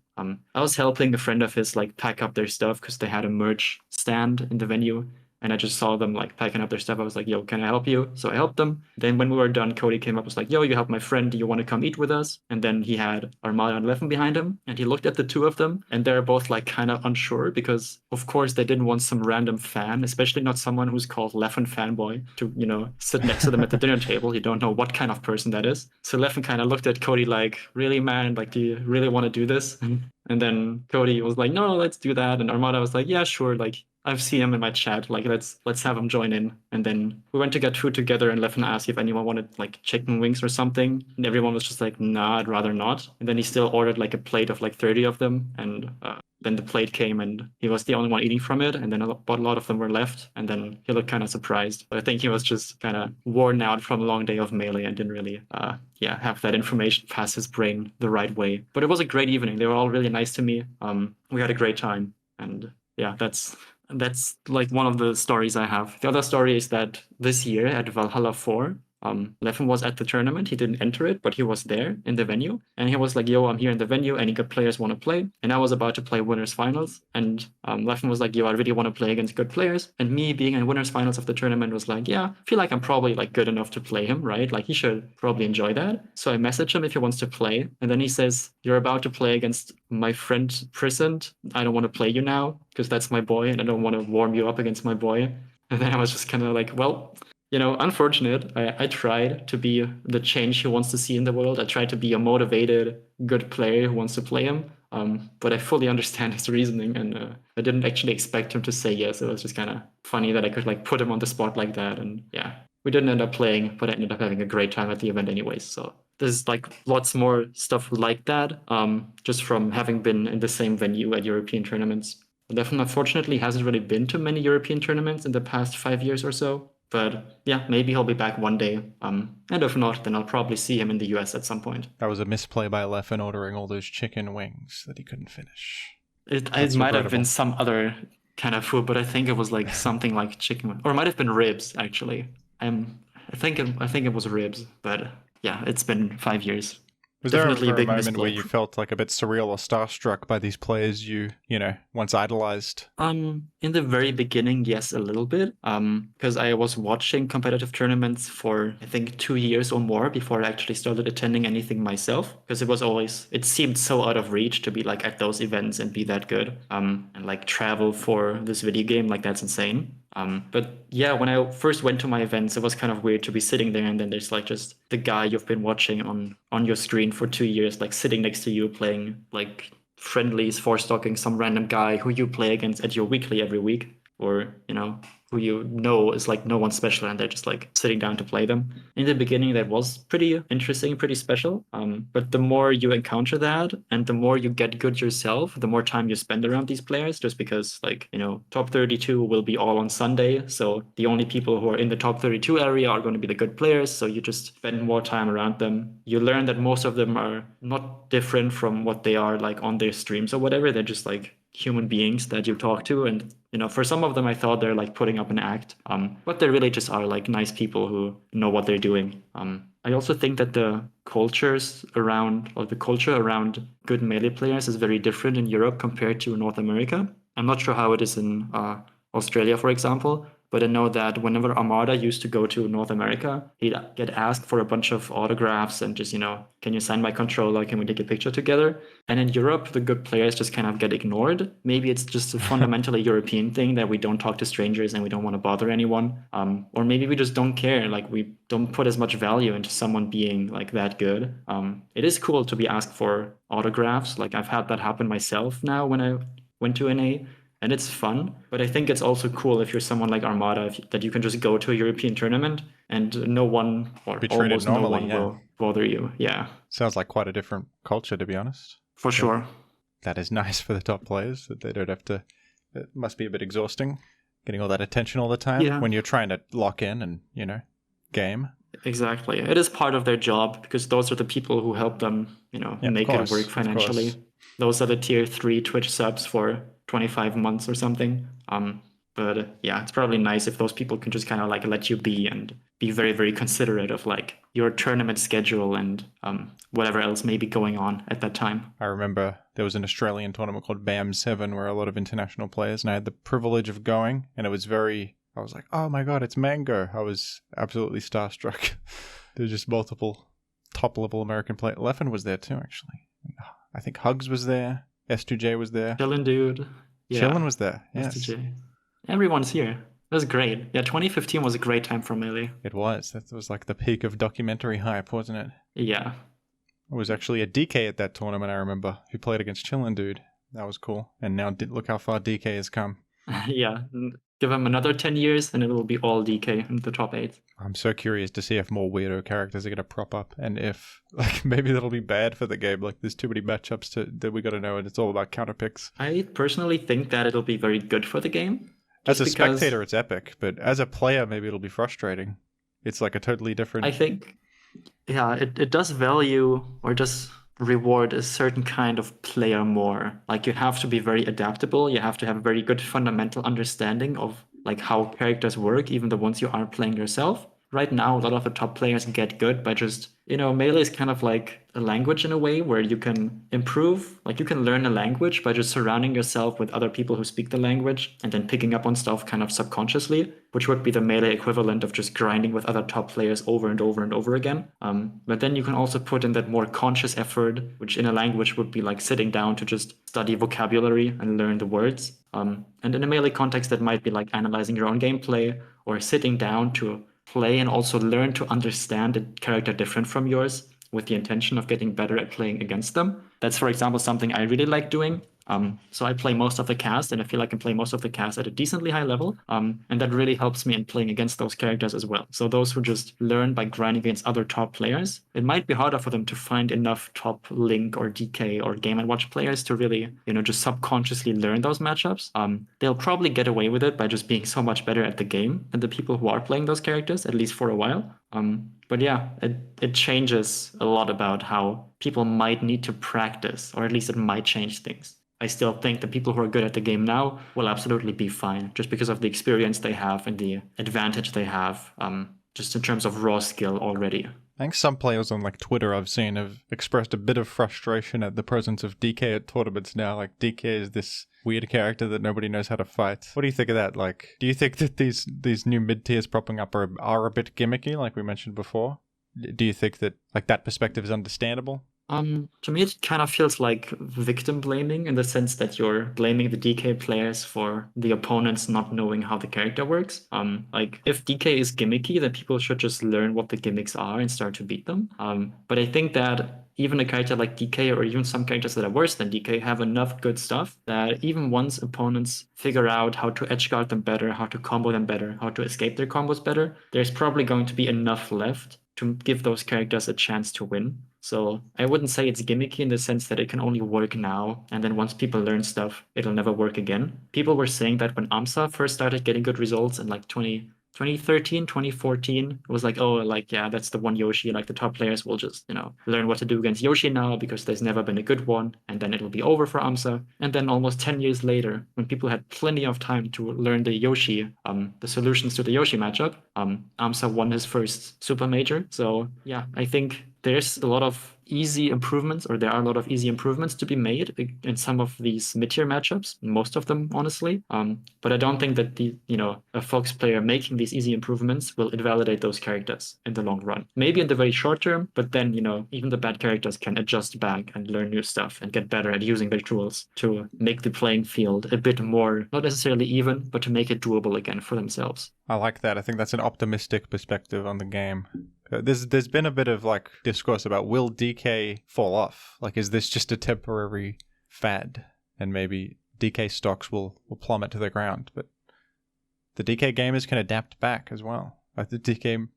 I was helping a friend of his pack up their stuff because they had a merch stand in the venue. And I just saw them packing up their stuff. I was yo, can I help you? So I helped them. Then when we were done, Cody came up, was yo, you helped my friend. Do you want to come eat with us? And then he had Armada and Leffen behind him. And he looked at the two of them. And they're both kind of unsure because, of course, they didn't want some random fan, especially not someone who's called Leffen Fanboy, to, sit next to them at the dinner table. You don't know what kind of person that is. So Leffen kind of looked at Cody really, man? Do you really want to do this? And then Cody was no, let's do that. And Armada was yeah, sure. I've seen him in my chat. Like, let's have him join in. And then we went to get food together, and Leffen asked if anyone wanted like chicken wings or something, and everyone was just like, "Nah, I'd rather not." And then he still ordered like a plate of like 30 of them, and then the plate came, and he was the only one eating from it. And then a lot of them were left, and then he looked kind of surprised. But I think he was just kind of worn out from a long day of Melee and didn't really, have that information pass his brain the right way. But it was a great evening. They were all really nice to me. We had a great time, and yeah, that's like one of the stories I have. The other story is that this year at Valhalla 4, Leffen was at the tournament. He didn't enter it, but he was there in the venue. And he was like, "Yo, I'm here in the venue. Any good players want to play?" And I was about to play winners finals. And Leffen was like, "Yo, I really want to play against good players." And me being in winners finals of the tournament was like, "Yeah, I feel like I'm probably like good enough to play him, right? Like he should probably enjoy that." So I message him if he wants to play. And then he says, "You're about to play against my friend Prisant. I don't want to play you now because that's my boy. And I don't want to warm you up against my boy." And then I was just kind of like, well, unfortunate. I tried to be the change he wants to see in the world. I tried to be a motivated, good player who wants to play him. But I fully understand his reasoning, and I didn't actually expect him to say yes. It was just kind of funny that I could like put him on the spot like that. And yeah, we didn't end up playing, but I ended up having a great time at the event anyways. So there's like lots more stuff like that, just from having been in the same venue at European tournaments. Leffen unfortunately hasn't really been to many European tournaments in the past 5 years or so. But yeah, maybe he'll be back one day. And if not, then I'll probably see him in the US at some point. That was a misplay by Leffen ordering all those chicken wings that he couldn't finish. It might have been some other kind of food, but I think it was like something like chicken, or it might have been ribs actually. I think it was ribs, but yeah, it's been 5 years. Was there ever a moment where you felt like a bit surreal or starstruck by these players you once idolized? In the very beginning, yes, a little bit. Because I was watching competitive tournaments for I think 2 years or more before I actually started attending anything myself. Because it seemed so out of reach to be like at those events and be that good. And like travel for this video game, like that's insane. But yeah, when I first went to my events, it was kind of weird to be sitting there and then there's like just the guy you've been watching on your screen for 2 years, like sitting next to you playing like friendlies, four-stocking some random guy who you play against at your weekly every week, or who is like no one special and they're just like sitting down to play them. In the beginning, that was pretty interesting, pretty special. But the more you encounter that and the more you get good yourself, the more time you spend around these players, just because like, top 32 will be all on Sunday. So the only people who are in the top 32 area are going to be the good players. So you just spend more time around them. You learn that most of them are not different from what they are like on their streams or whatever. They're just like human beings that you talk to, and for some of them I thought they're like putting up an act, but they really just are like nice people who know what they're doing. I also think that the culture around good Melee players is very different in Europe compared to North America. I'm not sure how it is in Australia, for example, but I know that whenever Armada used to go to North America, he'd get asked for a bunch of autographs and just, can you sign my controller? Can we take a picture together? And in Europe, the good players just kind of get ignored. Maybe it's just a fundamentally European thing that we don't talk to strangers and we don't want to bother anyone. Or maybe we just don't care. Like we don't put as much value into someone being like that good. It is cool to be asked for autographs. Like I've had that happen myself now when I went to NA. And it's fun, but I think it's also cool if you're someone like Armada that you can just go to a European tournament and no one or almost no one will bother you. Yeah. Sounds like quite a different culture, to be honest. For sure. That is nice for the top players that they don't have to. It must be a bit exhausting getting all that attention all the time when you're trying to lock in and, game. Exactly. It is part of their job because those are the people who help them, make it work financially. Those are the tier 3 Twitch subs for 25 months or something. But yeah, it's probably nice if those people can just kind of like let you be and be very, very considerate of like your tournament schedule and whatever else may be going on at that time. I remember there was an Australian tournament called BAM 7 where a lot of international players, and I had the privilege of going, and I was like, oh my God, it's Mango. I was absolutely starstruck. There's just multiple top level American players. Leffen was there too, actually. I think Hugs was there. S2J was there. Chillin' dude. Yeah. Chillin' was there. Yes. S2J. Everyone's here. That was great. Yeah, 2015 was a great time for Melee. It was. That was like the peak of documentary hype, wasn't it? Yeah. It was actually a DK at that tournament, I remember, who played against Chillin' Dude. That was cool. And now look how far DK has come. Yeah, give them another 10 years and it will be all DK in the top 8. I'm so curious to see if more weirdo characters are going to prop up, and if like maybe that'll be bad for the game. Like there's too many matchups that we got to know, and it's all about counter picks. I personally think that it'll be very good for the game. As Just a because spectator, it's epic, but as a player, maybe it'll be frustrating. It's like a totally different. I think, yeah, it does value or does reward a certain kind of player more. Like you have to be very adaptable. You have to have a very good fundamental understanding of like how characters work, even the ones you aren't playing yourself. Right now, a lot of the top players get good by just, Melee is kind of like a language in a way where you can improve. Like you can learn a language by just surrounding yourself with other people who speak the language and then picking up on stuff kind of subconsciously, which would be the Melee equivalent of just grinding with other top players over and over and over again. But then you can also put in that more conscious effort, which in a language would be like sitting down to just study vocabulary and learn the words. And in a Melee context, that might be like analyzing your own gameplay or sitting down to play and also learn to understand a character different from yours with the intention of getting better at playing against them. That's, for example, something I really like doing. So I play most of the cast, and I feel I can play most of the cast at a decently high level. And that really helps me in playing against those characters as well. So those who just learn by grinding against other top players, it might be harder for them to find enough top Link or DK or Game & Watch players to really, just subconsciously learn those matchups. They'll probably get away with it by just being so much better at the game than the people who are playing those characters, at least for a while. But yeah, it changes a lot about how people might need to practice, or at least it might change things. I still think the people who are good at the game now will absolutely be fine, just because of the experience they have and the advantage they have, just in terms of raw skill already. I think some players on like Twitter I've seen have expressed a bit of frustration at the presence of DK at tournaments now. Like DK is this weird character that nobody knows how to fight. What do you think of that? Like, do you think that these new mid tiers popping up are a bit gimmicky, like we mentioned before? Do you think that like that perspective is understandable? To me, it kind of feels like victim blaming in the sense that you're blaming the DK players for the opponents not knowing how the character works. Like if DK is gimmicky, then people should just learn what the gimmicks are and start to beat them. But I think that even a character like DK or even some characters that are worse than DK have enough good stuff that even once opponents figure out how to edgeguard them better, how to combo them better, how to escape their combos better, there's probably going to be enough left to give those characters a chance to win. So I wouldn't say it's gimmicky in the sense that it can only work now, and then once people learn stuff, it'll never work again. People were saying that when AMSA first started getting good results in like 2013, 2014, it was like, oh, like, yeah, that's the one Yoshi. Like the top players will just, learn what to do against Yoshi now because there's never been a good one. And then it'll be over for AMSA. And then almost 10 years later, when people had plenty of time to learn the Yoshi, the solutions to the Yoshi matchup, AMSA won his first Super Major. So yeah, I think there's a lot of easy improvements, or there are a lot of easy improvements to be made in some of these mid-tier matchups, most of them, honestly. But I don't think that a Fox player making these easy improvements will invalidate those characters in the long run. Maybe in the very short term, but then, even the bad characters can adjust back and learn new stuff and get better at using their tools to make the playing field a bit more, not necessarily even, but to make it doable again for themselves. I like that. I think that's an optimistic perspective on the game. There's been a bit of like discourse about will DK fall off? Like, is this just a temporary fad, and maybe DK stocks will plummet to the ground? But the DK gamers can adapt back as well. Like the DK,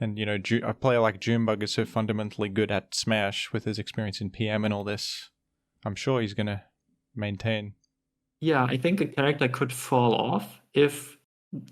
and a player like Junebug is so fundamentally good at Smash with his experience in PM and all this. I'm sure he's gonna maintain. Yeah, I think a character could fall off if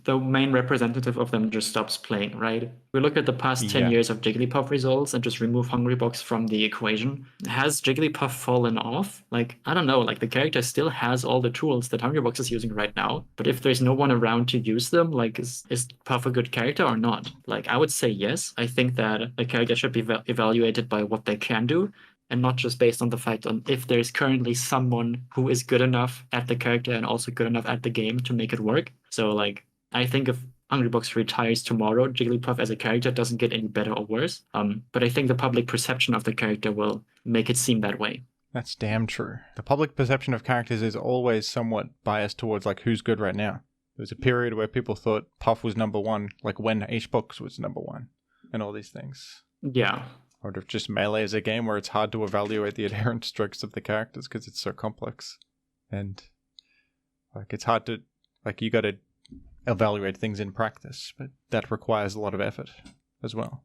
the main representative of them just stops playing, right? We look at the past 10 years of Jigglypuff results and just remove Hungrybox from the equation. Has Jigglypuff fallen off? Like, I don't know, like the character still has all the tools that Hungrybox is using right now, but if there's no one around to use them, like, is Puff a good character or not? Like, I would say yes. I think that a character should be evaluated by what they can do, and not just based on the fact on if there's currently someone who is good enough at the character and also good enough at the game to make it work. So, like, I think if Hungrybox retires tomorrow, Jigglypuff as a character doesn't get any better or worse. But I think the public perception of the character will make it seem that way. That's damn true. The public perception of characters is always somewhat biased towards like who's good right now. There was a period where people thought Puff was number one, like when HBox was number one, and all these things. Yeah. Or if just Melee is a game where it's hard to evaluate the inherent strengths of the characters because it's so complex. And Like, it's hard to, like, you got to evaluate things in practice, but that requires a lot of effort as well.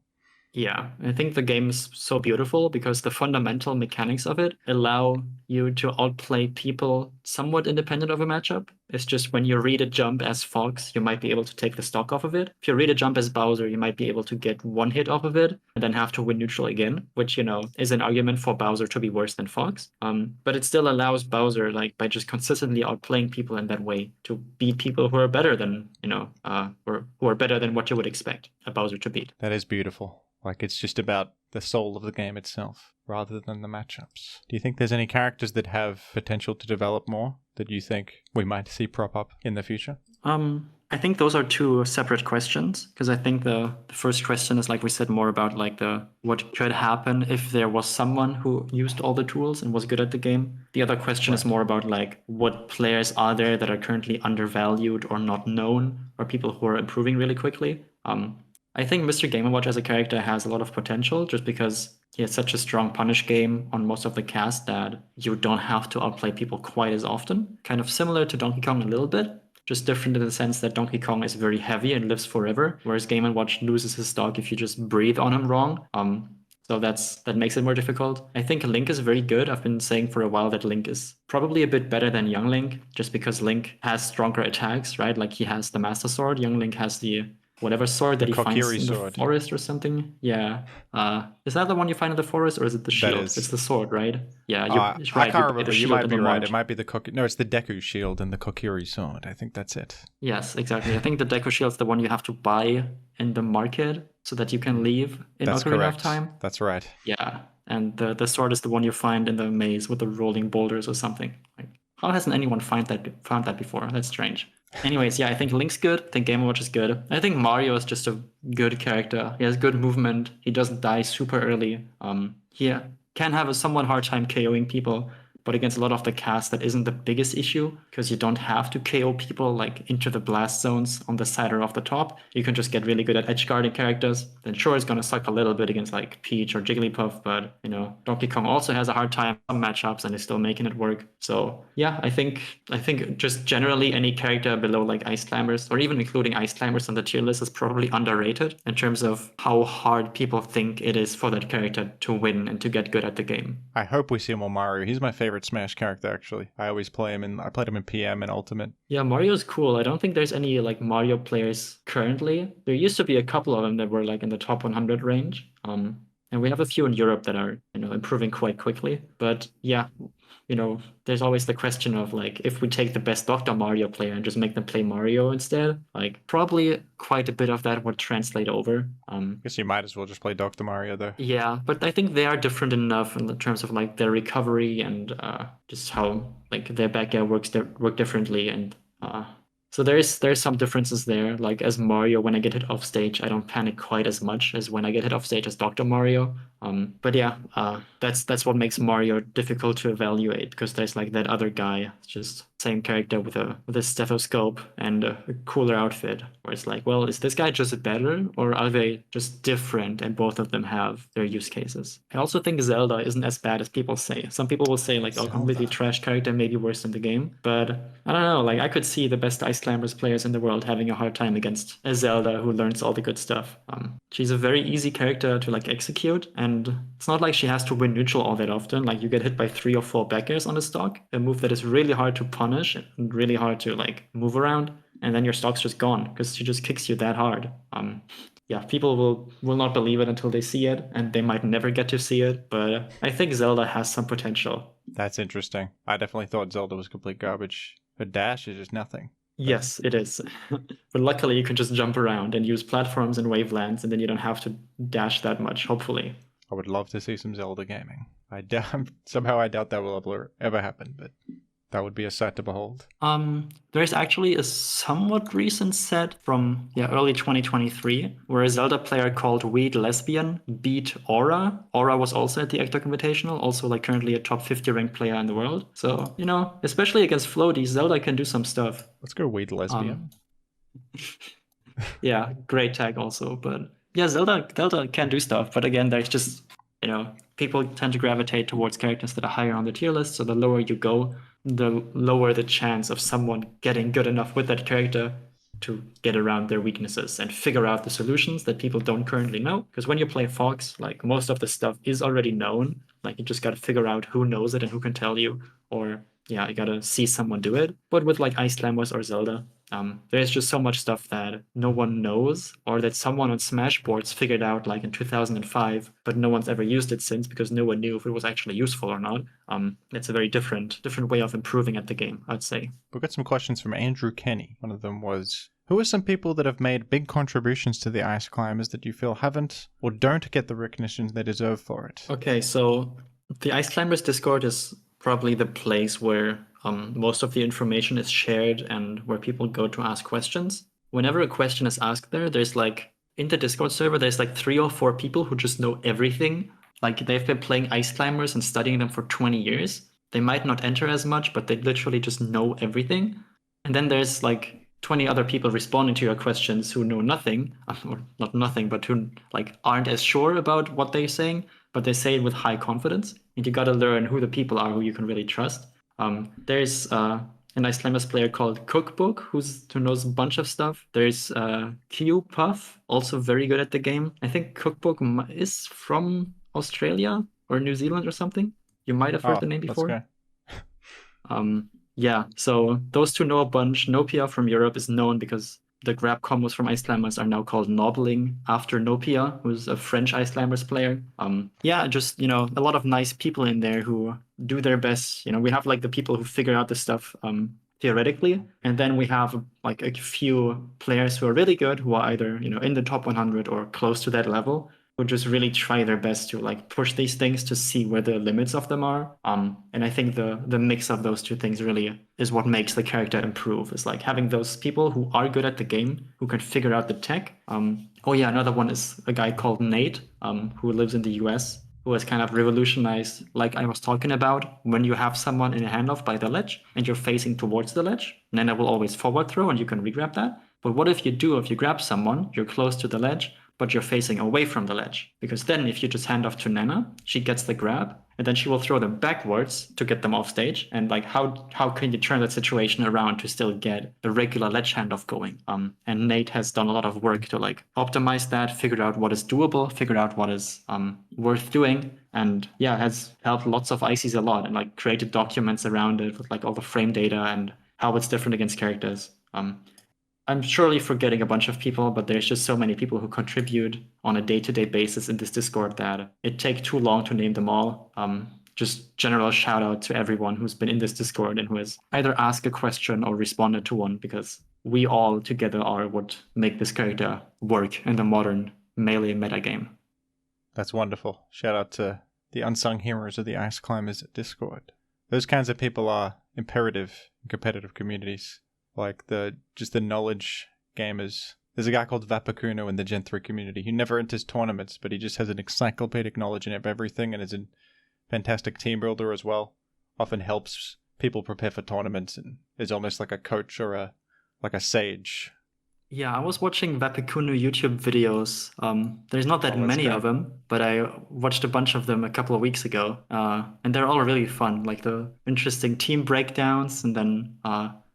Yeah, I think the game is so beautiful because the fundamental mechanics of it allow you to outplay people somewhat independent of a matchup. It's just when you read a jump as Fox, you might be able to take the stock off of it. If you read a jump as Bowser, you might be able to get one hit off of it and then have to win neutral again, which, is an argument for Bowser to be worse than Fox. But it still allows Bowser, like, by just consistently outplaying people in that way, to beat people who are better than, or who are better than what you would expect a Bowser to beat. That is beautiful. Like, it's just about the soul of the game itself rather than the matchups. Do you think there's any characters that have potential to develop more that you think we might see prop up in the future? I think those are two separate questions, because I think the first question is, like we said, more about like what could happen if there was someone who used all the tools and was good at the game. The other question is more about like what players are there that are currently undervalued or not known, or people who are improving really quickly. I think Mr. Game & Watch as a character has a lot of potential just because he has such a strong punish game on most of the cast that you don't have to outplay people quite as often. Kind of similar to Donkey Kong a little bit, just different in the sense that Donkey Kong is very heavy and lives forever, whereas Game & Watch loses his stock if you just breathe on him wrong. So that makes it more difficult. I think Link is very good. I've been saying for a while that Link is probably a bit better than Young Link, just because Link has stronger attacks, right? Like he has the Master Sword. Young Link has the whatever sword that he finds in the forest or something. Yeah. Is that the one you find in the forest, or is it the shield? It's the sword, right? Yeah, you're right. I can't remember. You might be right. It might be the No, it's the Deku shield and the Kokiri sword. I think that's it. Yes, exactly. I think the Deku shield's the one you have to buy in the market so that you can leave in Ocarina of Time. That's right. Yeah. And the sword is the one you find in the maze with the rolling boulders or something. Like, how hasn't anyone found that before? That's strange. Anyways, yeah, I think Link's good. I think Game & Watch is good. I think Mario is just a good character. He has good movement. He doesn't die super early. He can have a somewhat hard time KOing people, but against a lot of the cast, that isn't the biggest issue because you don't have to KO people like into the blast zones on the side or off the top. You can just get really good at edge guarding characters. Then sure, it's gonna suck a little bit against like Peach or Jigglypuff, but Donkey Kong also has a hard time some matchups and is still making it work. So yeah, I think just generally any character below like Ice Climbers, or even including Ice Climbers on the tier list, is probably underrated in terms of how hard people think it is for that character to win and to get good at the game. I hope we see more Mario. He's my favorite Smash character, actually. I always play him I played him in PM and Ultimate. Yeah, Mario's cool. I don't think there's any like Mario players currently. There used to be a couple of them that were like in the top 100 range. And we have a few in Europe that are, improving quite quickly. But yeah, there's always the question of like, if we take the best Dr. Mario player and just make them play Mario instead, like probably quite a bit of that would translate over. I guess you might as well just play Dr. Mario though. Yeah, but I think they are different enough in terms of like their recovery and just how like their back air work differently, and so there's some differences there. Like as Mario, when I get hit off stage, I don't panic quite as much as when I get hit off stage as Dr. Mario. But yeah, that's what makes Mario difficult to evaluate, because there's like that other guy, just same character with a stethoscope and a cooler outfit, where it's like, well, is this guy just better, or are they just different and both of them have their use cases? I also think Zelda isn't as bad as people say. Some people will say like, oh, completely trash character, maybe worse than the game. But I don't know, like I could see the best Ice Climbers players in the world having a hard time against a Zelda who learns all the good stuff. She's a very easy character to like execute, and it's not like she has to win neutral all that often. Like you get hit by 3 or 4 back airs on the stock, a move that is really hard to punish and really hard to like move around, and then your stock's just gone because she just kicks you that hard. Yeah, people will not believe it until they see it, and they might never get to see it, but I think Zelda has some potential. That's interesting. I definitely thought Zelda was complete garbage. Her dash is just nothing. Yes, it is. But luckily you can just jump around and use platforms and wavelands, and then you don't have to dash that much, hopefully. I would love to see some Zelda gaming. Somehow I doubt that will ever happen, but that would be a sight to behold. There's actually a somewhat recent set from early 2023 where a Zelda player called Weed Lesbian beat Aura. Aura was also at the Eggdog Invitational, also like currently a top 50 ranked player in the world. So, especially against floaties, Zelda can do some stuff. Let's go Weed Lesbian. Yeah, great tag also. But yeah, Zelda can do stuff. But again, there's just, people tend to gravitate towards characters that are higher on the tier list. So the lower you go, the lower the chance of someone getting good enough with that character to get around their weaknesses and figure out the solutions that people don't currently know. Because when you play Fox, like most of the stuff is already known. Like you just got to figure out who knows it and who can tell you, or yeah, you got to see someone do it. But with like Ice Climbers or Zelda, there's just so much stuff that no one knows, or that someone on Smash boards figured out like in 2005, but no one's ever used it since because no one knew if it was actually useful or not. It's a very different way of improving at the game, I'd say. We've got some questions from Andrew Kenny. One of them was, who are some people that have made big contributions to the Ice Climbers that you feel haven't or don't get the recognition they deserve for it? Okay, so the Ice Climbers Discord is probably the place where most of the information is shared and where people go to ask questions. Whenever a question is asked there, there's like, in the Discord server, there's like 3 or 4 people who just know everything. Like they've been playing Ice Climbers and studying them for 20 years. They might not enter as much, but they literally just know everything. And then there's like 20 other people responding to your questions who know nothing, or not nothing, but who like aren't as sure about what they're saying, but they say it with high confidence. And you got to learn who the people are who you can really trust. There's an Ice Climbers player called Cookbook who knows a bunch of stuff. There's Q Puff, also very good at the game. I think Cookbook is from Australia or New Zealand or something. You might have heard the name before. Yeah, so those two know a bunch. Nopia from Europe is known because the grab combos from Ice Climbers are now called Nobbling after Nopia, who's a French Ice Climbers player. Yeah, just, a lot of nice people in there who do their best. We have like the people who figure out the stuff theoretically, and then we have like a few players who are really good, who are either, in the top 100 or close to that level, who just really try their best to like push these things to see where the limits of them are. And I think the mix of those two things really is what makes the character improve. It's like having those people who are good at the game, who can figure out the tech. Oh yeah, another one is a guy called Nate, who lives in the US, who has kind of revolutionized, like I was talking about, when you have someone in a handoff by the ledge and you're facing towards the ledge, Nana will always forward throw and you can regrab that. But what if you grab someone, you're close to the ledge, but you're facing away from the ledge? Because then if you just hand off to Nana, she gets the grab, and then she will throw them backwards to get them off stage. And like, how can you turn that situation around to still get a regular ledge handoff going? And Nate has done a lot of work to like optimize that, figure out what is doable, figure out what is worth doing. And yeah, has helped lots of ICs a lot and like created documents around it with like all the frame data and how it's different against characters. I'm surely forgetting a bunch of people, but there's just so many people who contribute on a day-to-day basis in this Discord that it takes too long to name them all. Just general shout out to everyone who's been in this Discord and who has either asked a question or responded to one, because we all together are what make this character work in the modern Melee metagame. That's wonderful. Shout out to the unsung heroes of the Ice Climbers Discord. Those kinds of people are imperative in competitive communities. Like the knowledge gamers. There's a guy called Vapakuno in the Gen 3 community. He never enters tournaments, but he just has an encyclopedic knowledge of everything and is a fantastic team builder as well. Often helps people prepare for tournaments and is almost like a coach or a sage. Yeah, I was watching Vapakuno YouTube videos. There's not that many of them, but I watched a bunch of them a couple of weeks ago. And they're all really fun. Like the interesting team breakdowns and then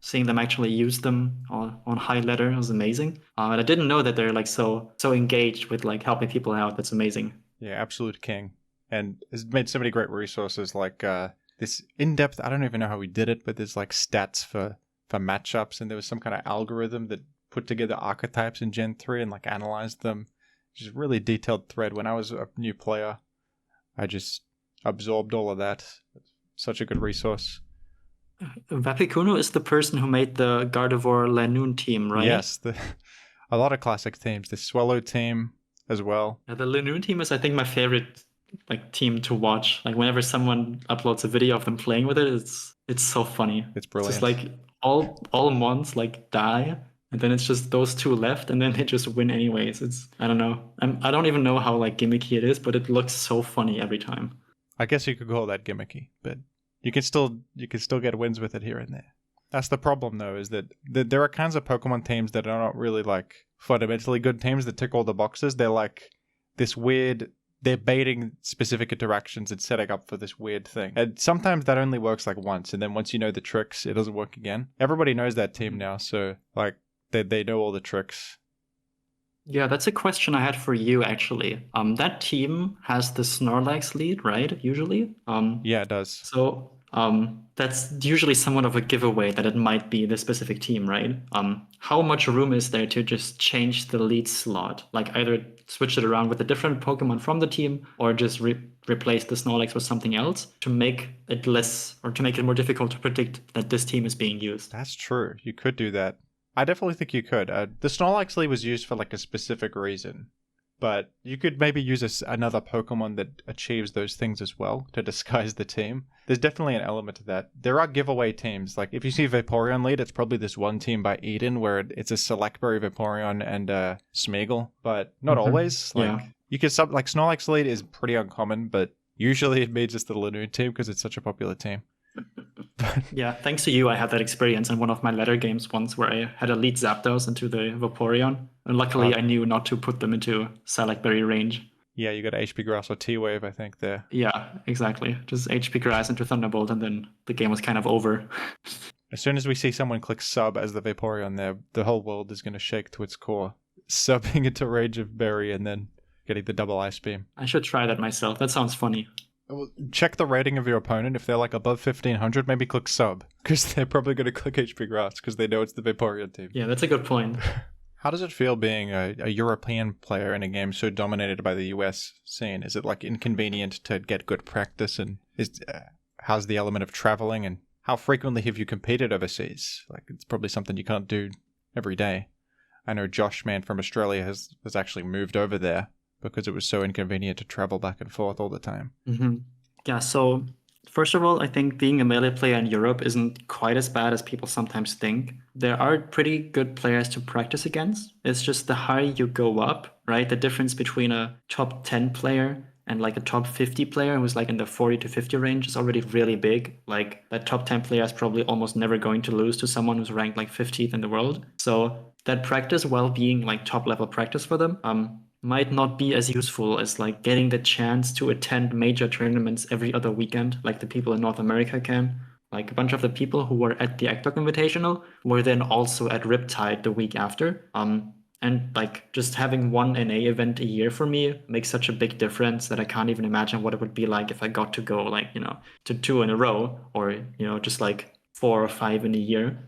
seeing them actually use them on high ladder was amazing. And I didn't know that they're like so engaged with like helping people out. That's amazing. Yeah, absolute king. And has made so many great resources like this in-depth, I don't even know how we did it, but there's like stats for matchups, and there was some kind of algorithm that put together archetypes in Gen 3 and like analyzed them. Just really detailed thread. When I was a new player, I just absorbed all of that. Such a good resource. Vapakuno is the person who made the Gardevoir Lanoon team, right? Yes, a lot of classic teams. The Swallow team as well. Yeah, the Lanoon team is, I think, my favorite like team to watch. Like whenever someone uploads a video of them playing with it, it's so funny. It's brilliant. It's just like all mons like die, and then it's just those two left, and then they just win anyways. I don't know. I don't even know how like gimmicky it is, but it looks so funny every time. I guess you could call that gimmicky, but you can still get wins with it here and there. That's the problem, though, is that there are kinds of Pokemon teams that are not really like fundamentally good teams that tick all the boxes. They're like this weird they're baiting specific interactions and setting up for this weird thing. And sometimes that only works like once, and then once you know the tricks, it doesn't work again. Everybody knows that team now, so like they know all the tricks. Yeah, that's a question I had for you actually. That team has the Snorlax lead, right? Usually. Yeah, it does. So that's usually somewhat of a giveaway that it might be the specific team, right? How much room is there to just change the lead slot? Like either switch it around with a different Pokemon from the team or just replace the Snorlax with something else to make it less or to make it more difficult to predict that this team is being used. That's true. You could do that. I definitely think you could. The Snorlax lead was used for like a specific reason. But you could maybe use another Pokemon that achieves those things as well to disguise the team. There's definitely an element to that. There are giveaway teams. Like if you see Vaporeon lead, it's probably this one team by Eden where it's a Selectberry, Vaporeon, and Smeagol. But not always. Like you could like Snorlax lead is pretty uncommon, but usually it means it's the Lanoon team because it's such a popular team. Yeah, thanks to you, I had that experience in one of my latter games once where I had a lead Zapdos into the Vaporeon. And luckily I knew not to put them into Selectberry range. Yeah, you got HP Grass or T-Wave, I think, there. Yeah, exactly. Just HP Grass into Thunderbolt and then the game was kind of over. As soon as we see someone click sub as the Vaporeon there, the whole world is going to shake to its core. Subbing into Rage of Berry and then getting the double Ice Beam. I should try that myself. That sounds funny. Check the rating of your opponent. If they're like above 1500, maybe click sub. Because they're probably going to click HP Grass because they know it's the Vaporeon team. Yeah, that's a good point. How does it feel being a European player in a game so dominated by the US scene? Is it like inconvenient to get good practice? And how's the element of traveling? And how frequently have you competed overseas? Like it's probably something you can't do every day. I know Josh, man, from Australia has actually moved over there because it was so inconvenient to travel back and forth all the time. Mm-hmm. Yeah, so first of all, I think being a Melee player in Europe isn't quite as bad as people sometimes think. There are pretty good players to practice against. It's just the higher you go up, right? The difference between a top 10 player and like a top 50 player who's like in the 40 to 50 range is already really big. Like that top 10 player is probably almost never going to lose to someone who's ranked like 50th in the world. So that practice, while being like top level practice for them, might not be as useful as like getting the chance to attend major tournaments every other weekend, like the people in North America can. Like a bunch of the people who were at the Eggdog Invitational were then also at Riptide the week after. And like just having one NA event a year for me makes such a big difference that I can't even imagine what it would be like if I got to go like, to 2 in a row or, just like 4 or 5 in a year.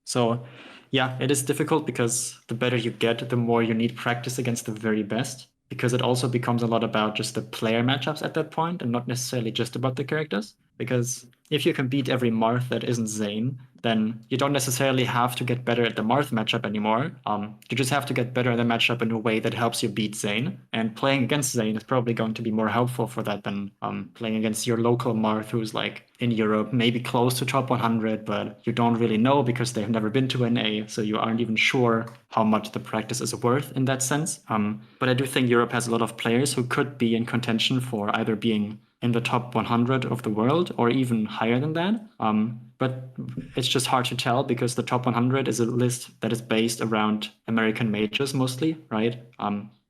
So yeah, it is difficult because the better you get, the more you need practice against the very best, because it also becomes a lot about just the player matchups at that point and not necessarily just about the characters. Because if you can beat every Marth that isn't Zane, then you don't necessarily have to get better at the Marth matchup anymore. You just have to get better at the matchup in a way that helps you beat Zane. And playing against Zane is probably going to be more helpful for that than playing against your local Marth who's like in Europe, maybe close to top 100, but you don't really know because they've never been to NA, so you aren't even sure how much the practice is worth in that sense. But I do think Europe has a lot of players who could be in contention for either being in the top 100 of the world or even higher than that. But it's just hard to tell because the top 100 is a list that is based around American majors mostly, right?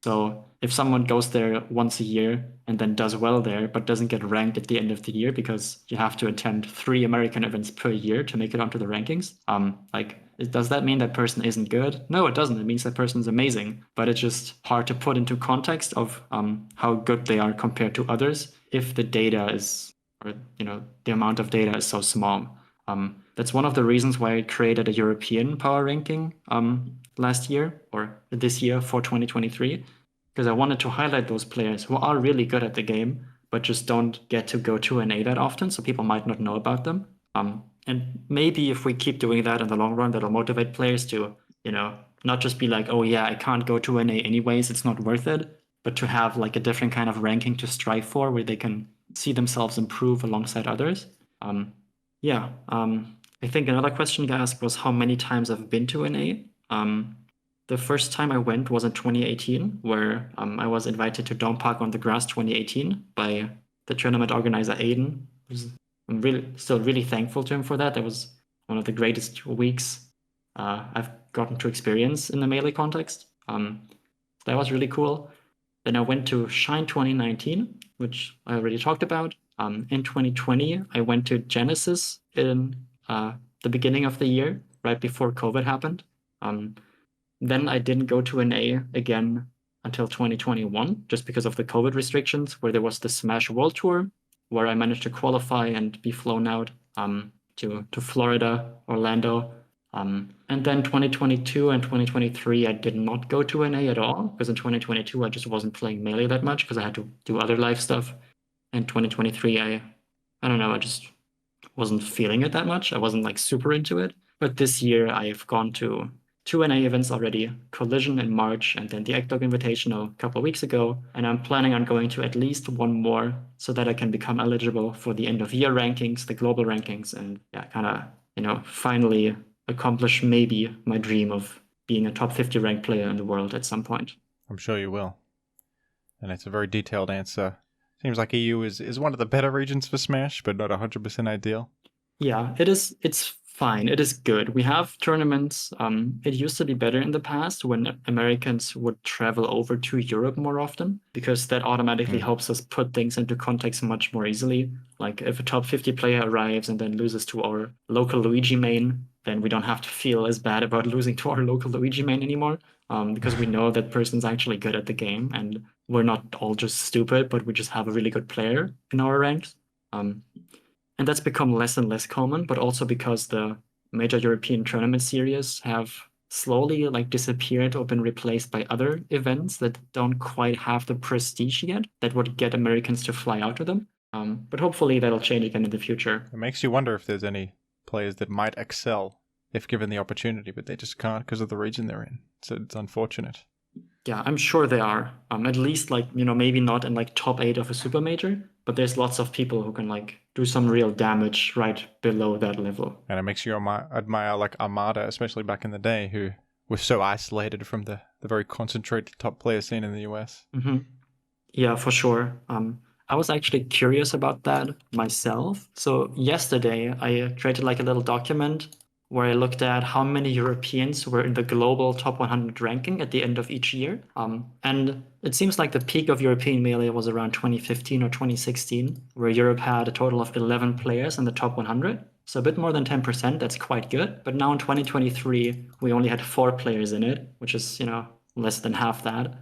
So if someone goes there once a year and then does well there, but doesn't get ranked at the end of the year because you have to attend 3 American events per year to make it onto the rankings, does that mean that person isn't good? No, it doesn't. It means that person is amazing, but it's just hard to put into context of how good they are compared to others if the data is, or the amount of data is so small. That's one of the reasons why I created a European power ranking last year or this year for 2023, because I wanted to highlight those players who are really good at the game, but just don't get to go to NA that often, so people might not know about them. And maybe if we keep doing that in the long run, that'll motivate players to, not just be like, oh yeah, I can't go to NA anyways, it's not worth it, but to have like a different kind of ranking to strive for where they can see themselves improve alongside others. I think another question you asked was how many times I've been to NA. The first time I went was in 2018, where I was invited to Dome Park on the Grass 2018 by the tournament organizer Aiden. I'm still really thankful to him for that. That was one of the greatest weeks I've gotten to experience in the Melee context. That was really cool. Then I went to Shine 2019, which I already talked about. In 2020, I went to Genesis in the beginning of the year, right before COVID happened. Then I didn't go to an A again until 2021, just because of the COVID restrictions, where there was the Smash World Tour, where I managed to qualify and be flown out to Florida, Orlando. And then 2022 and 2023, I did not go to NA at all, because in 2022, I just wasn't playing Melee that much because I had to do other live stuff. And 2023, I don't know, I just wasn't feeling it that much. I wasn't like super into it. But this year, I've gone to two NA events already, Collision in March, and then the Eggdog Invitational a couple of weeks ago. And I'm planning on going to at least one more so that I can become eligible for the end of year rankings, the global rankings, and yeah, kind of, finally accomplish maybe my dream of being a top 50 ranked player in the world at some point. I'm sure you will. And it's a very detailed answer. Seems like EU is one of the better regions for Smash, but not 100% ideal. Yeah, it is. It's fine. It is good. We have tournaments. It used to be better in the past when Americans would travel over to Europe more often, because that automatically helps us put things into context much more easily. Like if a top 50 player arrives and then loses to our local Luigi main, then we don't have to feel as bad about losing to our local Luigi main anymore, because we know that person's actually good at the game, and we're not all just stupid, but we just have a really good player in our ranks. And that's become less and less common, but also because the major European tournament series have slowly disappeared or been replaced by other events that don't quite have the prestige yet that would get Americans to fly out to them. But hopefully that'll change again in the future. It makes you wonder if there's any players that might excel if given the opportunity, but they just can't because of the region they're in. So it's unfortunate. Yeah, I'm sure there are. At least maybe not in top 8 of a super major, but there's lots of people who can do some real damage right below that level. And it makes you admire Armada, especially back in the day, who was so isolated from the very concentrated top player scene in the US. Mm-hmm. Yeah, for sure. I was actually curious about that myself. So yesterday I created a little document where I looked at how many Europeans were in the global top 100 ranking at the end of each year. And it seems like the peak of European Melee was around 2015 or 2016, where Europe had a total of 11 players in the top 100. So a bit more than 10%, that's quite good. But now in 2023, we only had 4 players in it, which is, less than half that.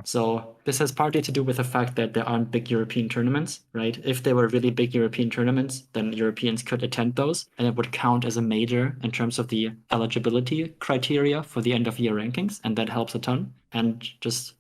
So this has partly to do with the fact that there aren't big European tournaments, right? If there were really big European tournaments, then Europeans could attend those, and it would count as a major in terms of the eligibility criteria for the end of year rankings, and that helps a ton. And just,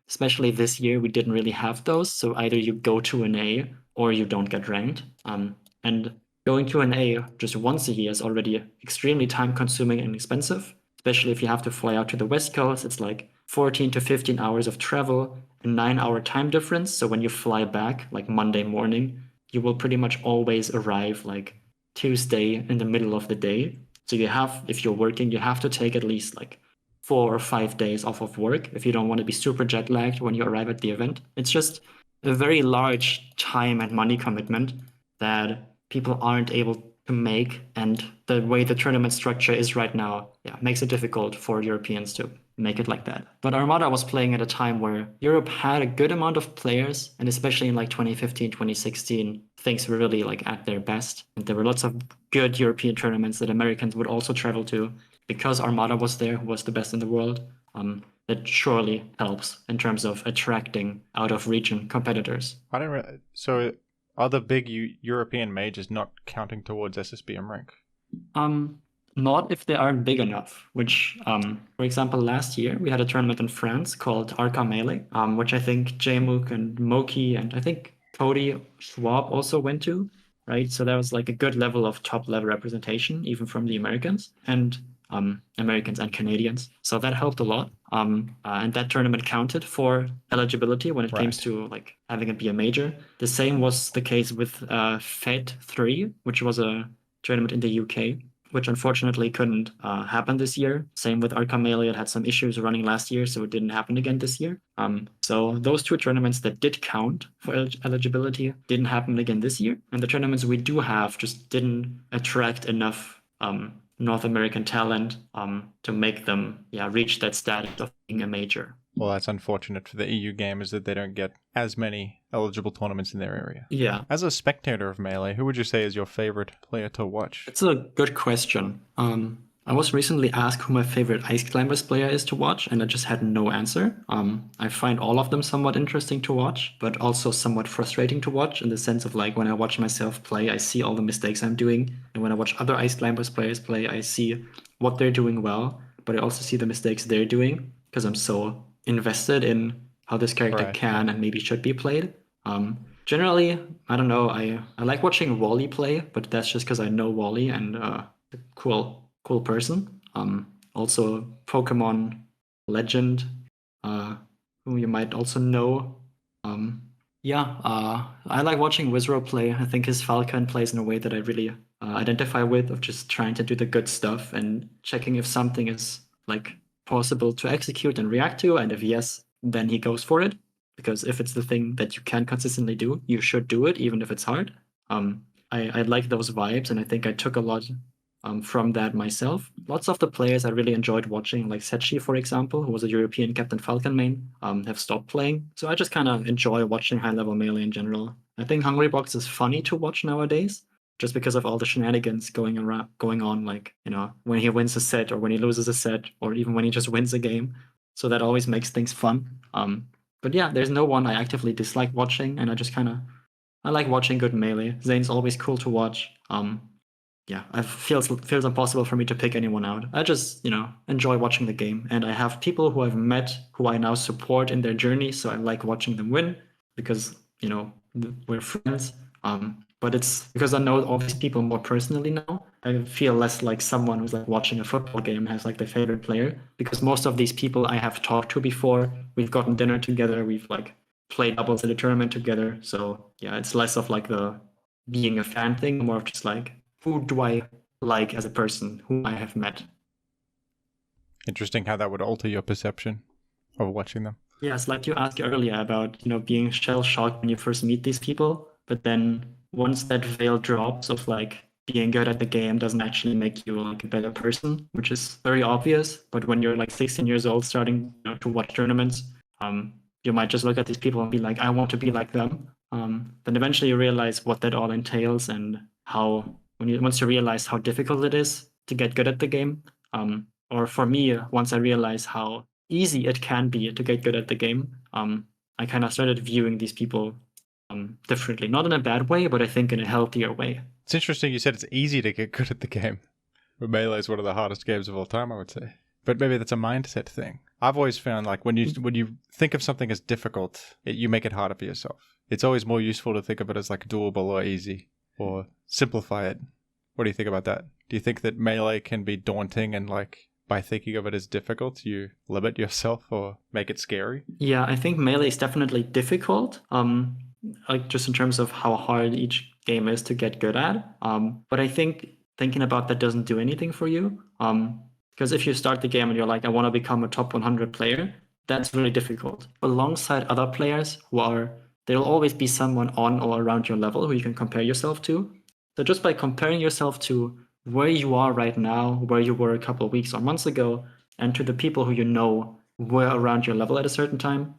especially this year, we didn't really have those. So either you go to an A or you don't get ranked. And going to an A just once a year is already extremely time consuming and expensive, especially if you have to fly out to the West Coast. It's 14 to 15 hours of travel, a 9-hour time difference. So when you fly back, Monday morning, you will pretty much always arrive Tuesday in the middle of the day. So if you're working, you have to take at least 4 or 5 days off of work if you don't want to be super jet lagged when you arrive at the event. It's just a very large time and money commitment that people aren't able to make. And the way the tournament structure is right now, makes it difficult for Europeans to make it like that. But Armada was playing at a time where Europe had a good amount of players, and especially in 2015, 2016, things were really at their best. And there were lots of good European tournaments that Americans would also travel to because Armada was there, who was the best in the world. That surely helps in terms of attracting out-of-region competitors. So are the big European majors not counting towards SSBM rank? Not if they aren't big enough, which, for example, last year we had a tournament in France called Arca Melee, which I think Jmook and Moki and I think Cody Schwab also went to, right? So that was a good level of top level representation, even from the Americans and Canadians. So that helped a lot. And that tournament counted for eligibility when it came to having it be a major. The same was the case with Fed 3, which was a tournament in the UK, which unfortunately couldn't happen this year. Same with Arca Melee, it had some issues running last year, so it didn't happen again this year. So those 2 tournaments that did count for eligibility didn't happen again this year. And the tournaments we do have just didn't attract enough North American talent to make them reach that status of being a major. Well, that's unfortunate for the EU gamers that they don't get as many eligible tournaments in their area. Yeah, As a spectator of Melee, who would you say is your favorite player to watch? it's a good question. I was recently asked who my favorite Ice Climbers player is to watch, and I just had no answer. I find all of them somewhat interesting to watch, but also somewhat frustrating to watch in the sense of like when I watch myself play, I see all the mistakes I'm doing, and when I watch other Ice Climbers players play, I see what they're doing well, but I also see the mistakes they're doing because I'm so invested in how this character Right, can and maybe should be played. Generally, I don't know. I like watching Wally play, but that's just because I know Wally and cool person. Also Pokemon Legend, who you might also know. I like watching Wizzrobe play. I think his Falcon plays in a way that I really identify with, of just trying to do the good stuff and checking if something is like possible to execute and react to, and if yes, then he goes for it. Because if it's the thing that you can consistently do, you should do it, even if it's hard. I like those vibes, and I think I took a lot from that myself. Lots of the players I really enjoyed watching, like Setchi, for example, who was a European Captain Falcon main, have stopped playing. So I just kind of enjoy watching high-level Melee in general. I think Hungrybox is funny to watch nowadays, just because of all the shenanigans going on, like, you know, when he wins a set or when he loses a set or even when he just wins a game. So that always makes things fun. But yeah, there's no one I actively dislike watching, and I like watching good Melee. Zane's always cool to watch. Yeah, it feels impossible for me to pick anyone out. I just, enjoy watching the game, and I have people who I've met who I now support in their journey, so I like watching them win because, we're friends. But it's because I know all these people more personally now. I feel less like someone who's like watching a football game has like their favorite player, because most of these people I have talked to before. We've gotten dinner together. We've like played doubles at a tournament together. So yeah, it's less of like the being a fan thing, more of just like, who do I like as a person, whom I have met. Interesting how that would alter your perception of watching them. Yes, like you asked earlier about, being shell-shocked when you first meet these people, but then once that veil drops of like being good at the game doesn't actually make you like a better person, which is very obvious. But when you're like 16 years old starting, to watch tournaments, you might just look at these people and be like, I want to be like them. Then eventually you realize what that all entails and how once you realize how difficult it is to get good at the game. Or for me, once I realize how easy it can be to get good at the game, I kind of started viewing these people differently. Not in a bad way, but I think in a healthier way. It's interesting you said it's easy to get good at the game. But Melee is one of the hardest games of all time, I would say. But maybe that's a mindset thing. I've always found like when you think of something as difficult, you make it harder for yourself. It's always more useful to think of it as like doable or easy, or simplify it. What do you think about that? Do you think that Melee can be daunting, and like by thinking of it as difficult, you limit yourself or make it scary? Yeah, I think Melee is definitely difficult. Like just in terms of how hard each game is to get good at. But I think thinking about that doesn't do anything for you. Because if you start the game and you're like, I want to become a top 100 player, that's really difficult. Alongside other players there'll always be someone on or around your level who you can compare yourself to. So just by comparing yourself to where you are right now, where you were a couple of weeks or months ago, and to the people who you know were around your level at a certain time,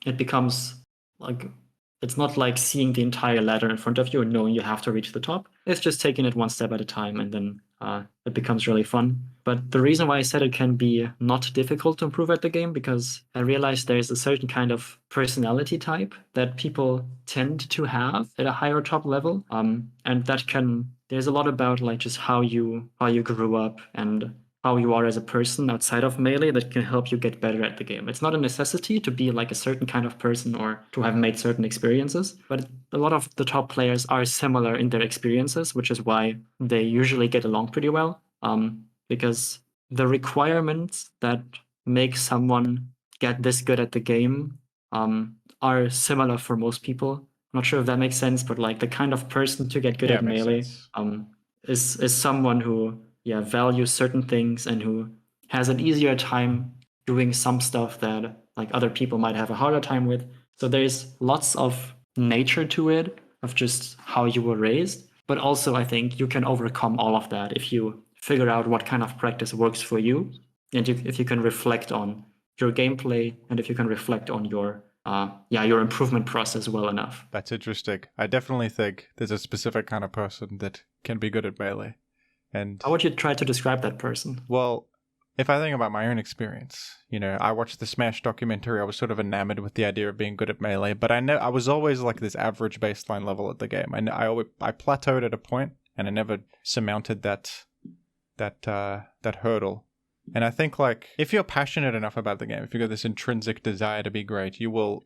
it becomes like, it's not like seeing the entire ladder in front of you and knowing you have to reach the top. It's just taking it one step at a time, and then it becomes really fun. But the reason why I said it can be not difficult to improve at the game, because I realized there's a certain kind of personality type that people tend to have at a higher top level. And there's a lot about like just how you grew up and how you are as a person outside of Melee that can help you get better at the game. It's not a necessity to be like a certain kind of person or to have made certain experiences, but a lot of the top players are similar in their experiences, which is why they usually get along pretty well. Because the requirements that make someone get this good at the game are similar for most people. I'm not sure if that makes sense, but like the kind of person to get good Yeah, at it makes Melee sense. is someone who values certain things and who has an easier time doing some stuff that like other people might have a harder time with. So there's lots of nature to it, of just how you were raised. But also I think you can overcome all of that if you figure out what kind of practice works for you, and if you can reflect on your gameplay and if you can reflect on your improvement process well enough. That's interesting. I definitely think there's a specific kind of person that can be good at Melee. And how would you try to describe that person? Well, if I think about my own experience, I watched the Smash documentary. I was sort of enamored with the idea of being good at Melee, but I was always like this average baseline level at the game. I plateaued at a point, and I never surmounted that hurdle. And I think like if you're passionate enough about the game, if you've got this intrinsic desire to be great, you will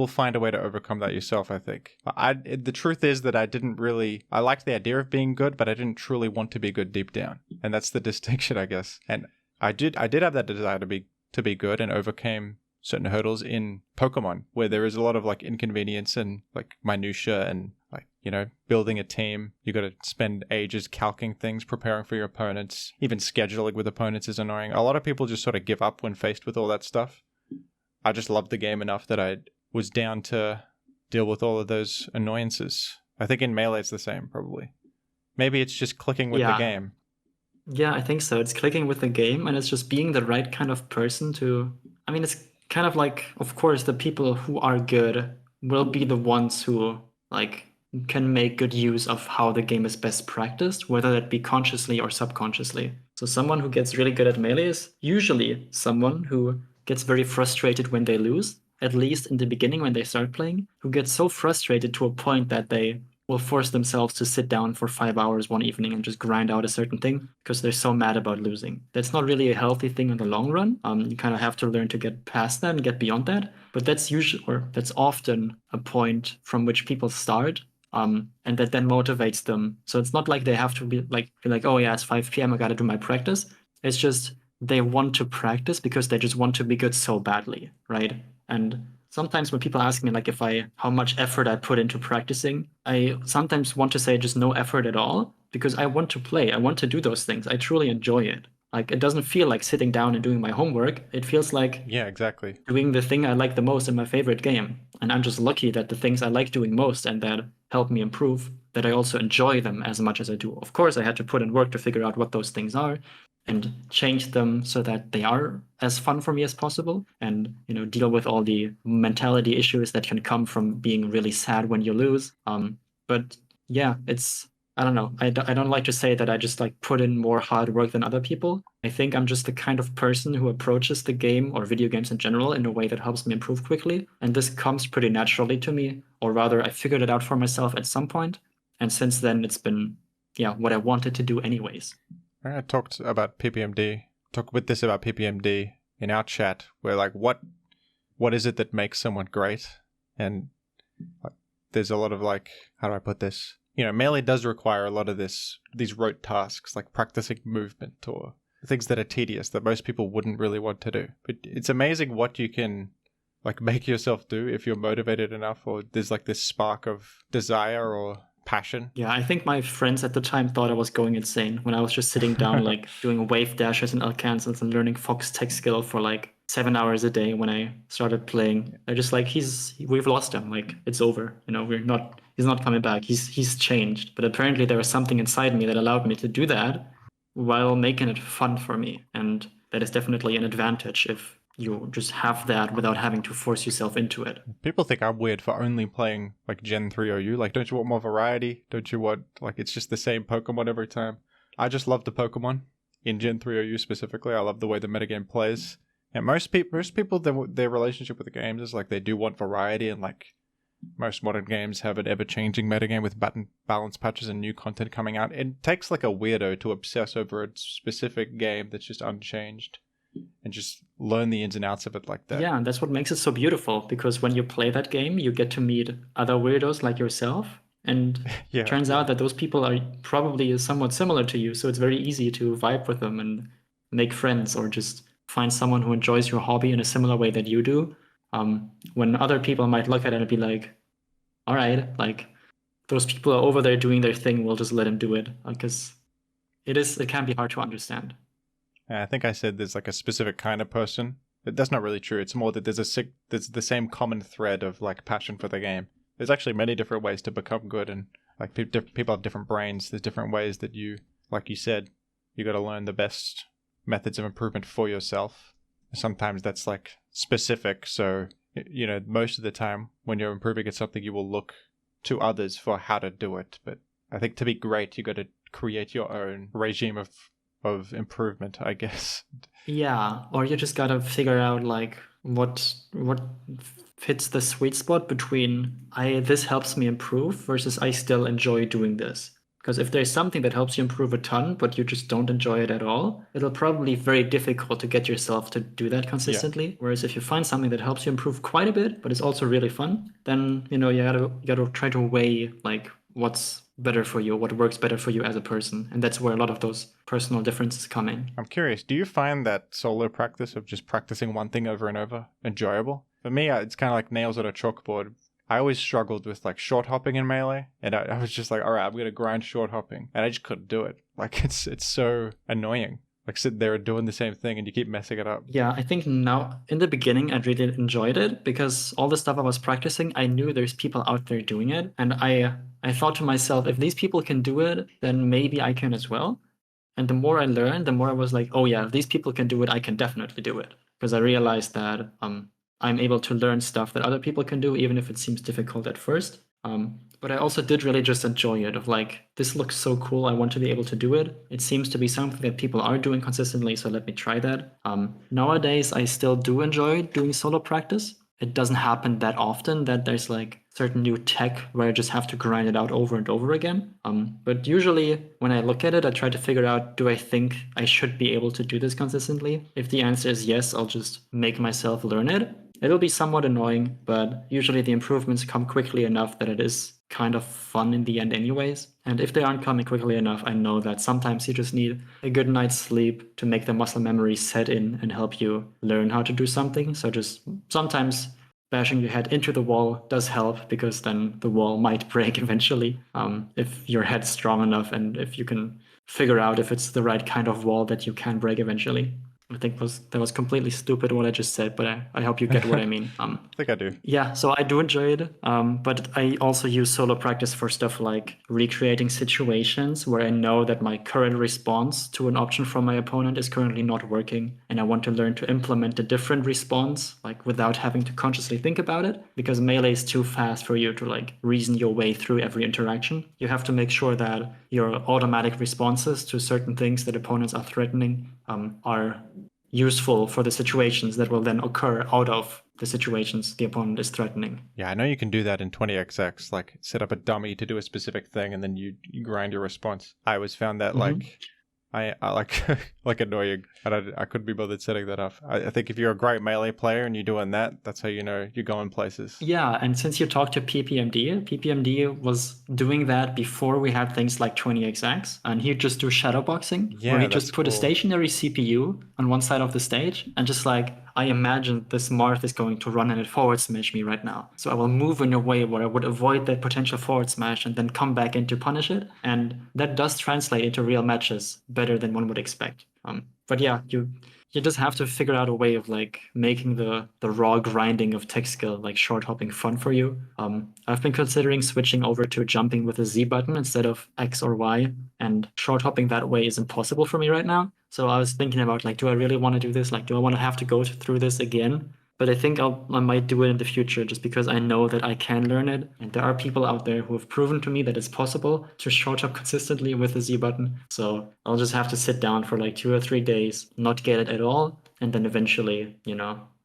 find a way to overcome that yourself, I think. The truth is that I liked the idea of being good, but I didn't truly want to be good deep down. And that's the distinction, I guess. And I did have that desire to be good and overcame certain hurdles in Pokemon where there is a lot of like inconvenience and like minutia and like, building a team. You got to spend ages calcing things, preparing for your opponents. Even scheduling with opponents is annoying. A lot of people just sort of give up when faced with all that stuff. I just loved the game enough that I was down to deal with all of those annoyances. I think in Melee it's the same, probably. Maybe it's just clicking with the game. Yeah, I think so. It's clicking with the game, and it's just being the right kind of person to... I mean, it's kind of like, of course, the people who are good will be the ones who, like, can make good use of how the game is best practiced, whether that be consciously or subconsciously. So someone who gets really good at Melee is usually someone who gets very frustrated when they lose, at least in the beginning when they start playing, who gets so frustrated to a point that they will force themselves to sit down for 5 hours one evening and just grind out a certain thing because they're so mad about losing. That's not really a healthy thing in the long run. You kind of have to learn to get past that and get beyond that. But that's that's often a point from which people start, and that then motivates them. So it's not like they have to be like, oh yeah, it's 5 p.m. I got to do my practice. It's just they want to practice because they just want to be good so badly, right? And sometimes when people ask me like how much effort I put into practicing, I sometimes want to say just no effort at all because I want to play. I want to do those things. I truly enjoy it. Like it doesn't feel like sitting down and doing my homework. It feels like exactly doing the thing I like the most in my favorite game. And I'm just lucky that the things I like doing most and that help me improve, that I also enjoy them as much as I do. Of course, I had to put in work to figure out what those things are and change them so that they are as fun for me as possible and deal with all the mentality issues that can come from being really sad when you lose. But yeah, I don't know. I don't like to say that I just like put in more hard work than other people. I think I'm just the kind of person who approaches the game or video games in general in a way that helps me improve quickly. And this comes pretty naturally to me, or rather I figured it out for myself at some point. And since then it's been what I wanted to do anyways. I talked about PPMD. Talk with this about PPMD in our chat. Where like, what is it that makes someone great? And there's a lot of like, how do I put this? Melee does require a lot of these rote tasks like practicing movement or things that are tedious that most people wouldn't really want to do. But it's amazing what you can like make yourself do if you're motivated enough, or there's like this spark of desire or passion. Yeah, I think my friends at the time thought I was going insane when I was just sitting down like doing wave dashes and alcancels and learning Fox tech skill for like 7 hours a day when I started playing. They're just like, we've lost him, like it's over. He's not coming back. He's changed. But apparently there was something inside me that allowed me to do that while making it fun for me. And that is definitely an advantage if you just have that without having to force yourself into it. People think I'm weird for only playing like Gen 3 OU. Like, don't you want more variety? Don't you want, like, it's just the same Pokemon every time? I just love the Pokemon in Gen 3 OU specifically. I love the way the metagame plays. And most people, their relationship with the games is like they do want variety, and like most modern games have an ever-changing metagame with button balance patches and new content coming out. It takes like a weirdo to obsess over a specific game that's just unchanged and just learn the ins and outs of it like that. Yeah, and that's what makes it so beautiful, because when you play that game, you get to meet other weirdos like yourself, and it turns out that those people are probably somewhat similar to you, so it's very easy to vibe with them and make friends, or just find someone who enjoys your hobby in a similar way that you do. When other people might look at it and be like, all right, like those people are over there doing their thing, we'll just let them do it, because it can be hard to understand. I think I said there's like a specific kind of person, but that's not really true. It's more that there's the same common thread of like passion for the game. There's actually many different ways to become good, and like people have different brains. There's different ways that you, like you said, you got to learn the best methods of improvement for yourself. sometimes that's like specific. So, most of the time when you're improving at something, you will look to others for how to do it. But I think to be great, you got to create your own regime of improvement, I guess. Yeah, or you just gotta figure out like what fits the sweet spot between this helps me improve versus I still enjoy doing this. Because if there's something that helps you improve a ton, but you just don't enjoy it at all, it'll probably be very difficult to get yourself to do that consistently. Yeah. Whereas if you find something that helps you improve quite a bit, but it's also really fun, then you gotta try to weigh like what's better for you, what works better for you as a person. And that's where a lot of those personal differences come in. I'm curious, do you find that solo practice of just practicing one thing over and over enjoyable? For me, it's kind of like nails on a chalkboard. I always struggled with like short hopping in Melee, and I was just like, all right, I'm going to grind short hopping. And I just couldn't do it. Like it's so annoying. Like sitting there doing the same thing and you keep messing it up. Yeah, I think now in the beginning I really enjoyed it because all the stuff I was practicing, I knew there's people out there doing it. And I thought to myself, if these people can do it, then maybe I can as well. And the more I learned, the more I was like, oh yeah, if these people can do it, I can definitely do it. Because I realized that I'm able to learn stuff that other people can do, even if it seems difficult at first. But I also did really just enjoy it of like, this looks so cool. I want to be able to do it. It seems to be something that people are doing consistently. So let me try that. Nowadays, I still do enjoy doing solo practice. It doesn't happen that often that there's like certain new tech where I just have to grind it out over and over again. But usually when I look at it, I try to figure out, do I think I should be able to do this consistently? If the answer is yes, I'll just make myself learn it. It'll be somewhat annoying, but usually the improvements come quickly enough that it is kind of fun in the end anyways. And if they aren't coming quickly enough, I know that sometimes you just need a good night's sleep to make the muscle memory set in and help you learn how to do something. So just sometimes bashing your head into the wall does help because then the wall might break eventually if your head's strong enough and if you can figure out if it's the right kind of wall that you can break eventually. I think that was completely stupid what I just said, but I hope you get what I mean. I think I do. Yeah, so I do enjoy it, but I also use solo practice for stuff like recreating situations where I know that my current response to an option from my opponent is currently not working, and I want to learn to implement a different response, like without having to consciously think about it, because Melee is too fast for you to like reason your way through every interaction. You have to make sure that your automatic responses to certain things that opponents are threatening are useful for the situations that will then occur out of the situations the opponent is threatening. Yeah, I know you can do that in 20XX, like set up a dummy to do a specific thing and then you grind your response. I always found that like I like like annoying, and I couldn't be bothered setting that up. I think if you're a great Melee player and you're doing that, that's how you know you're going places. Yeah, and since you talked to PPMD was doing that before we had things like 20XX, and he'd just do shadowboxing, where he just put a stationary CPU on one side of the stage, and just like, I imagine this Marth is going to run and it forward smash me right now. So I will move in a way where I would avoid that potential forward smash and then come back in to punish it. And that does translate into real matches better than one would expect. But yeah, you just have to figure out a way of like making the raw grinding of tech skill, like short hopping, fun for you. I've been considering switching over to jumping with a Z button instead of X or Y, and short hopping that way is impossible for me right now. So I was thinking about like, do I really want to do this? Like, do I want to have to go through this again? But I think I might do it in the future just because I know that I can learn it. And there are people out there who have proven to me that it's possible to short hop consistently with the Z button. So I'll just have to sit down for like 2 or 3 days, not get it at all, and then eventually,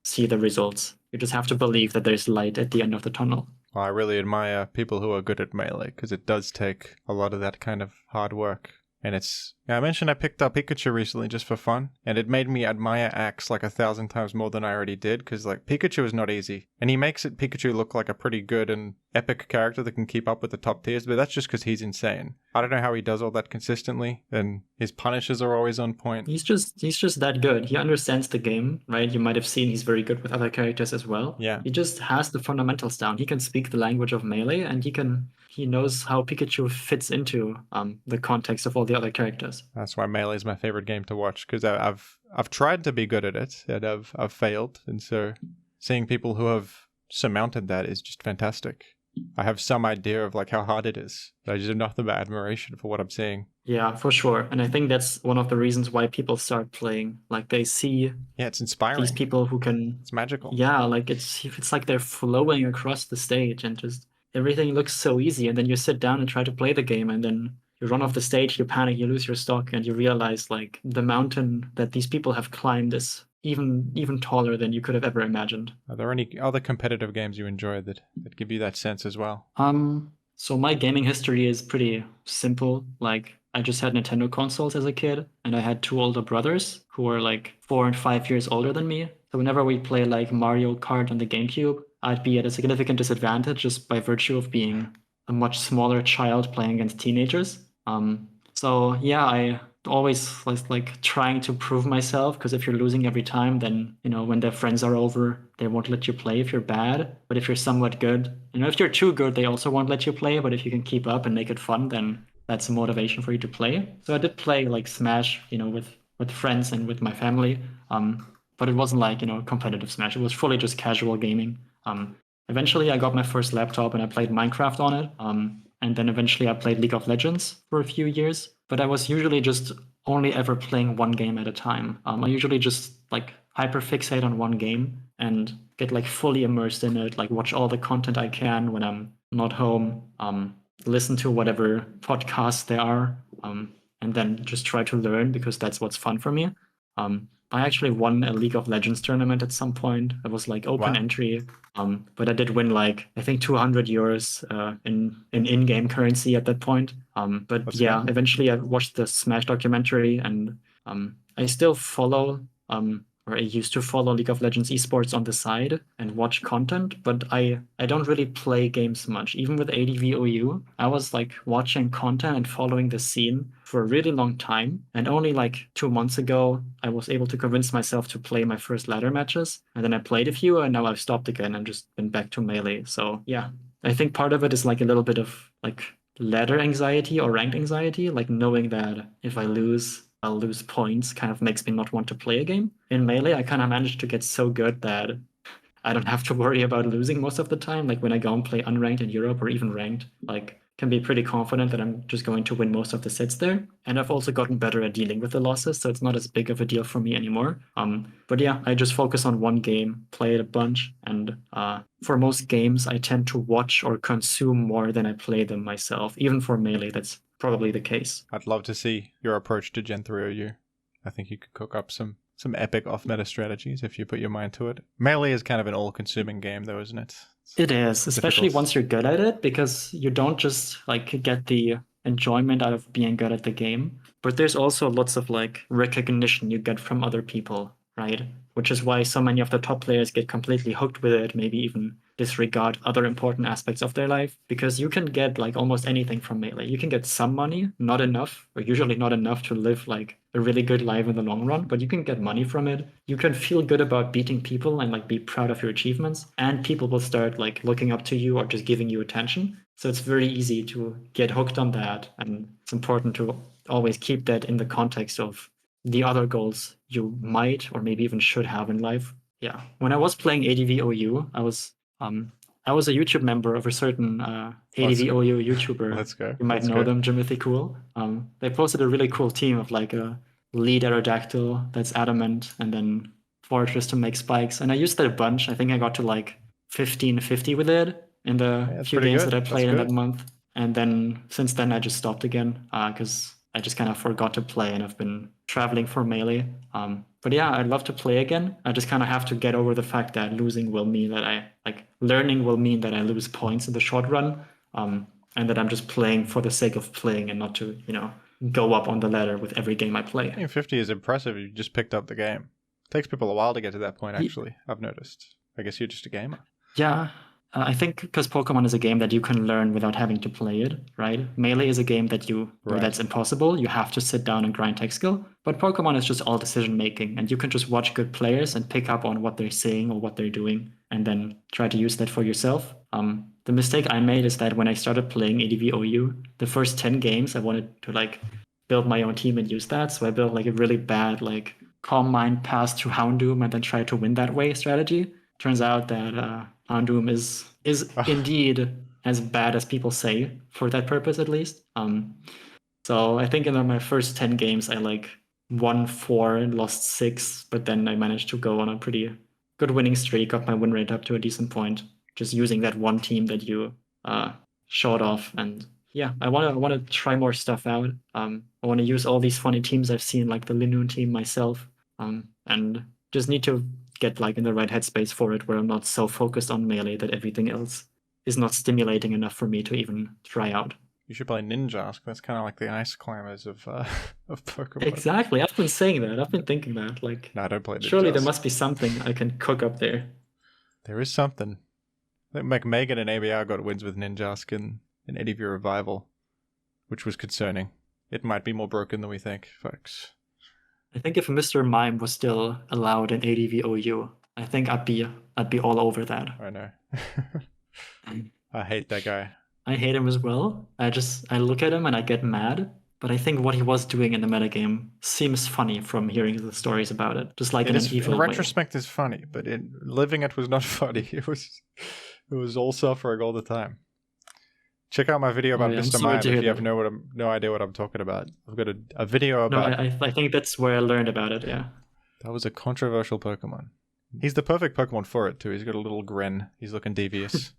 see the results. You just have to believe that there's light at the end of the tunnel. Well, I really admire people who are good at Melee because it does take a lot of that kind of hard work. And I mentioned I picked up Pikachu recently just for fun, and it made me admire Axe like 1,000 times more than I already did, because like Pikachu is not easy, and he makes Pikachu look like a pretty good and epic character that can keep up with the top tiers, but that's just because he's insane. I don't know how he does all that consistently, and his punishes are always on point. He's just that good. He understands the game, right? You might have seen he's very good with other characters as well. Yeah. He just has the fundamentals down. He can speak the language of Melee, and he knows how Pikachu fits into the context of all the other characters. That's why Melee is my favorite game to watch, because I've tried to be good at it, and I've failed, and so seeing people who have surmounted that is just fantastic. I have some idea of like how hard it is. I just have nothing but admiration for what I'm seeing. Yeah, for sure. And I think that's one of the reasons why people start playing. Like they see Yeah, it's inspiring. these people who can, It's magical. yeah, like it's like they're flowing across the stage and just everything looks so easy. And then you sit down and try to play the game, and then you run off the stage, you panic, you lose your stock, and you realize like the mountain that these people have climbed is even taller than you could have ever imagined. Are there any other competitive games you enjoy that give you that sense as well? So my gaming history is pretty simple. Like I just had Nintendo consoles as a kid, and I had two older brothers who were like 4 and 5 years older than me. So whenever we play like Mario Kart on the GameCube, I'd be at a significant disadvantage just by virtue of being a much smaller child playing against teenagers. So yeah, I always was like trying to prove myself, because if you're losing every time, then when their friends are over, they won't let you play if you're bad. But if you're somewhat good, if you're too good, they also won't let you play. But if you can keep up and make it fun, then that's a motivation for you to play. So I did play like Smash, with friends and with my family. But it wasn't like competitive Smash. It was fully just casual gaming. Eventually, I got my first laptop and I played Minecraft on it. And then eventually I played League of Legends for a few years. But I was usually just only ever playing one game at a time. I usually just like hyperfixate on one game and get like fully immersed in it, like watch all the content I can when I'm not home, listen to whatever podcasts there are, and then just try to learn, because that's what's fun for me. I actually won a League of Legends tournament at some point. It was like open entry, but I did win like I think 200 euros in-game currency at that point. But That's yeah, good. Eventually I watched the Smash documentary, and I still follow or I used to follow League of Legends esports on the side and watch content, but I don't really play games much. Even with ADV OU, I was like watching content and following the scene for a really long time. And only like 2 months ago, I was able to convince myself to play my first ladder matches. And then I played a few, and now I've stopped again and just been back to Melee. So yeah, I think part of it is like a little bit of like ladder anxiety or ranked anxiety, like knowing that if I lose, I'll lose points, kind of makes me not want to play a game. In Melee, I kind of managed to get so good that I don't have to worry about losing most of the time. Like when I go and play unranked in Europe or even ranked, like can be pretty confident that I'm just going to win most of the sets there. And I've also gotten better at dealing with the losses, so it's not as big of a deal for me anymore. But yeah, I just focus on one game, play it a bunch, and for most games, I tend to watch or consume more than I play them myself. Even for Melee, that's probably the case. I'd love to see your approach to Gen 3 OU. I think you could cook up some epic off-meta strategies if you put your mind to it. Melee is kind of an all-consuming game, though, isn't it? It is, especially difficult. once you're good at it, because you don't just like get the enjoyment out of being good at the game, but there's also lots of like recognition you get from other people, right? Which is why so many of the top players get completely hooked with it, maybe even disregard other important aspects of their life, because you can get like almost anything from Melee. You can get some money, not enough, or usually not enough to live like a really good life in the long run, but you can get money from it. You can feel good about beating people and like be proud of your achievements, and people will start like looking up to you or just giving you attention. So it's very easy to get hooked on that, and it's important to always keep that in the context of the other goals you might or maybe even should have in life. Yeah. When I was playing ADV OU, I was a YouTube member of a certain ADV OU YouTuber. Let's go. You might Let's know go. them, Gimmicky Cool. They posted a really cool team of like a lead Aerodactyl that's adamant, and then Fortress to make spikes. And I used that a bunch. I think I got to like 1550 with it in the few games that I played in that month. And then since then I just stopped again because I just kind of forgot to play, and I've been traveling for Melee. But yeah, I'd love to play again. I just kind of have to get over the fact that losing will mean that learning will mean that I lose points in the short run, and that I'm just playing for the sake of playing and not to, go up on the ladder with every game I play. 50 is impressive. You just picked up the game. It takes people a while to get to that point, actually. I've noticed. I guess you're just a gamer. Yeah. I think because Pokemon is a game that you can learn without having to play it, right? Melee is a game that that's impossible. You have to sit down and grind tech skill. But Pokemon is just all decision making, and you can just watch good players and pick up on what they're saying or what they're doing, and then try to use that for yourself. The mistake I made is that when I started playing ADV OU, the first 10 games I wanted to build my own team and use that. So I built a really bad Calm Mind pass to Houndoom and then try to win that way strategy. Turns out that Houndoom is indeed as bad as people say for that purpose, at least. So I think in my first 10 games, I like won 4 and lost 6, but then I managed to go on a pretty good winning streak, got my win rate up to a decent point, just using that one team that you showed off. And yeah, I want to try more stuff out. I want to use all these funny teams I've seen, like the Linoon team myself, and just need to get like in the right headspace for it, where I'm not so focused on melee that everything else is not stimulating enough for me to even try out. You should play Ninjask. That's kind of like the ice climbers of Pokemon. Exactly. I've been saying that. I've been thinking that. Like, no, I don't play Ninjask. Surely there must be something I can cook up there. There is something. I think McMegan and ABR got wins with Ninjask in ADV Revival, which was concerning. It might be more broken than we think, folks. I think if Mr. Mime was still allowed in ADV OU, I think I'd be all over that. I know. I hate that guy. I hate him as well. I look at him and I get mad. But I think what he was doing in the metagame seems funny from hearing the stories about it. Just like in an evil way. In retrospect, is funny, but living it was not funny. It was all suffering all the time. Check out my video about Mr. Mime if you have no idea what I'm talking about. I've got a video about... No, I think that's where I learned about it, yeah. That was a controversial Pokemon. He's the perfect Pokemon for it, too. He's got a little grin. He's looking devious.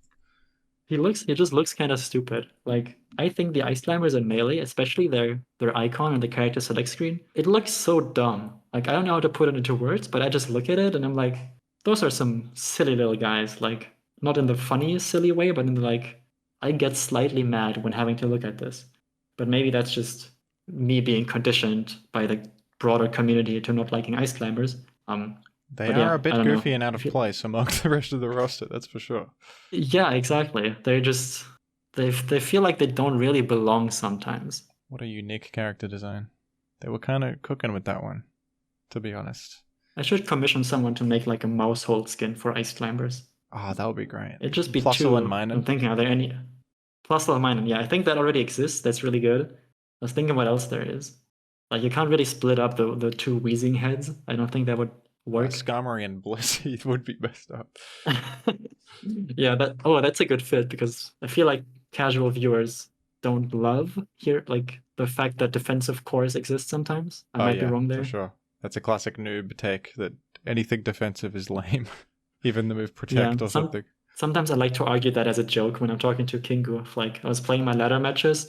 He just looks kind of stupid. Like, I think the Ice Climbers in Melee, especially their icon on the character select screen, it looks so dumb. Like, I don't know how to put it into words, but I just look at it and I'm like, those are some silly little guys. Like, not in the funny, silly way, but in the like, I get slightly mad when having to look at this. But maybe that's just me being conditioned by the broader community to not liking Ice Climbers. They are a bit goofy and out of place among the rest of the roster, that's for sure. Yeah, exactly. They're just... They feel like they don't really belong sometimes. What a unique character design. They were kind of cooking with that one, to be honest. I should commission someone to make like a mouse hold skin for Ice Climbers. Oh, that would be great. It'd just be Plusle and Minun. I'm thinking, are there any... Plusle and Minun, yeah, I think that already exists. That's really good. I was thinking what else there is. Like, you can't really split up the two wheezing heads. I don't think that would work. Skarmory and Blissey would be messed up. Yeah, that's a good fit, because I feel like casual viewers don't love like the fact that defensive cores exist sometimes. I might be wrong there. For sure. That's a classic noob take, that anything defensive is lame. Even the move protect or something. Sometimes I like to argue that as a joke when I'm talking to Kingu. Like, I was playing my ladder matches,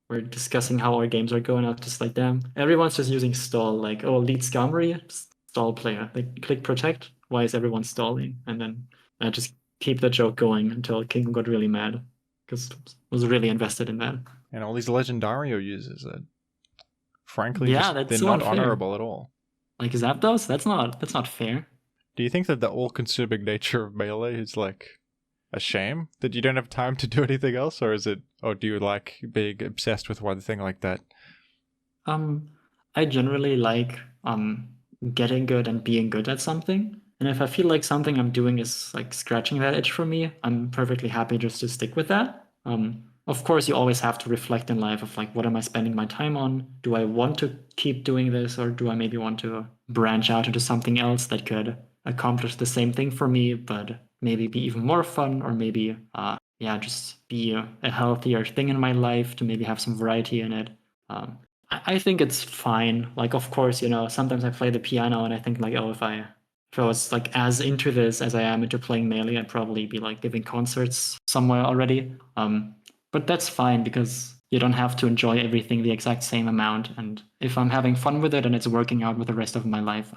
we're discussing how our games are going. I was just like, damn, everyone's just using stall. Like, oh, lead Skarmory, stall player. They click protect. Why is everyone stalling? And then I just keep the joke going until Kingu got really mad, because I was really invested in that. And all these Legendario users that, frankly, they're so not unfair. Honorable at all. Like Zapdos, that's not fair. Do you think that the all-consuming nature of Melee is like a shame that you don't have time to do anything else, or do you like being obsessed with one thing like that? I generally like getting good and being good at something. And if I feel like something I'm doing is like scratching that itch for me, I'm perfectly happy just to stick with that. Of course, you always have to reflect in life of like, what am I spending my time on? Do I want to keep doing this, or do I maybe want to branch out into something else that could accomplish the same thing for me, but maybe be even more fun, or maybe just be a healthier thing in my life, to maybe have some variety in it. I think it's fine. Like, of course, sometimes I play the piano and I think like, oh, if I was like as into this as I am into playing Melee, I'd probably be like giving concerts somewhere already. But that's fine, because you don't have to enjoy everything the exact same amount. And if I'm having fun with it and it's working out with the rest of my life,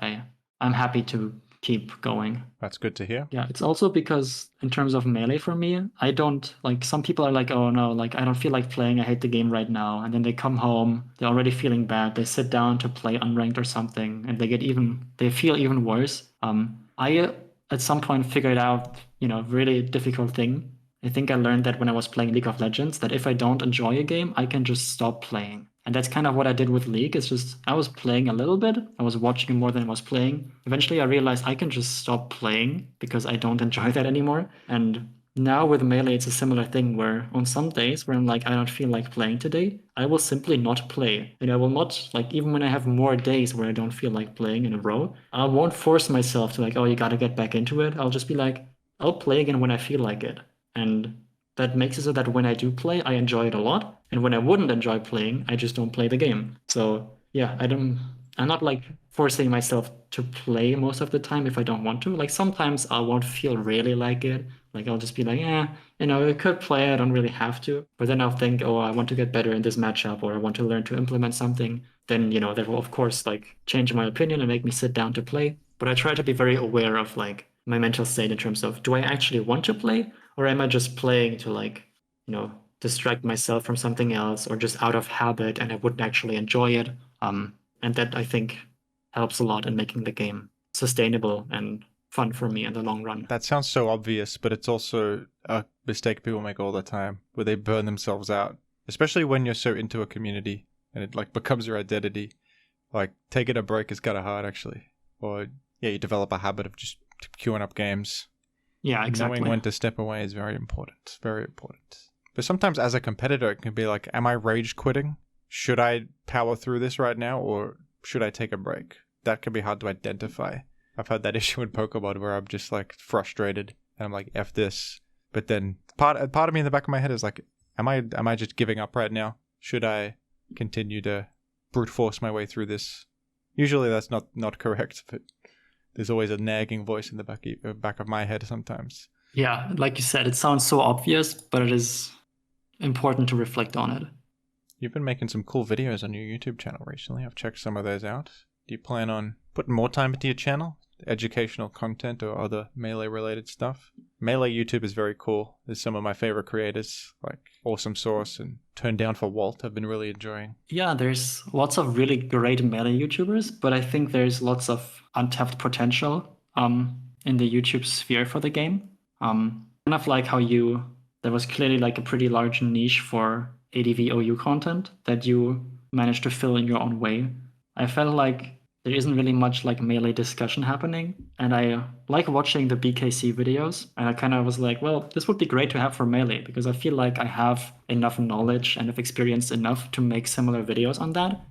I'm happy to keep going. That's good to hear. Yeah, it's also because in terms of Melee for me, I don't like, some people are like, oh no, like I don't feel like playing, I hate the game right now. And then they come home, they're already feeling bad. They sit down to play unranked or something, and they feel even worse. I at some point figured out, really difficult thing. I think I learned that when I was playing League of Legends, that if I don't enjoy a game, I can just stop playing. And that's kind of what I did with League. It's just, I was playing a little bit. I was watching more than I was playing. Eventually I realized I can just stop playing because I don't enjoy that anymore. And now with Melee, it's a similar thing, where on some days where I'm like, I don't feel like playing today, I will simply not play. And I will not, like, even when I have more days where I don't feel like playing in a row, I won't force myself to like, oh, you got to get back into it. I'll just be like, I'll play again when I feel like it. And that makes it so that when I do play, I enjoy it a lot. And when I wouldn't enjoy playing, I just don't play the game. So yeah, I'm not like forcing myself to play most of the time if I don't want to. Like sometimes I won't feel really like it. Like I'll just be like, yeah, I could play, I don't really have to. But then I'll think, oh, I want to get better in this matchup, or I want to learn to implement something. Then, that will of course like change my opinion and make me sit down to play. But I try to be very aware of like my mental state in terms of, do I actually want to play? Or am I just playing to like, distract myself from something else, or just out of habit and I wouldn't actually enjoy it? And that I think helps a lot in making the game sustainable and fun for me in the long run. That sounds so obvious, but it's also a mistake people make all the time, where they burn themselves out, especially when you're so into a community and it like becomes your identity. Like taking a break is kind of hard, actually. Or yeah, you develop a habit of just queuing up games. Yeah, exactly. Knowing when to step away is very important. Very important. But sometimes as a competitor, it can be like, am I rage quitting? Should I power through this right now, or should I take a break? That can be hard to identify. I've had that issue in Pokemon where I'm just like frustrated and I'm like, F this. But then part of me in the back of my head is like, am I just giving up right now? Should I continue to brute force my way through this? Usually that's not correct, but there's always a nagging voice in the back of my head sometimes. Yeah, like you said, it sounds so obvious, but it is important to reflect on it. You've been making some cool videos on your YouTube channel recently. I've checked some of those out. Do you plan on putting more time into your channel? Educational content or other Melee related stuff? Melee YouTube is very cool. There's some of my favorite creators like Awesome Source and Turn Down for Walt I've been really enjoying. Yeah, there's lots of really great Melee YouTubers, but I think there's lots of untapped potential in the YouTube sphere for the game. Kind of like how there was clearly like a pretty large niche for ADV OU content that you managed to fill in your own way. I felt like there isn't really much like Melee discussion happening, and I like watching the BKC videos, and I kind of was like, well, this would be great to have for Melee, because I feel like I have enough knowledge and have experienced enough to make similar videos on that,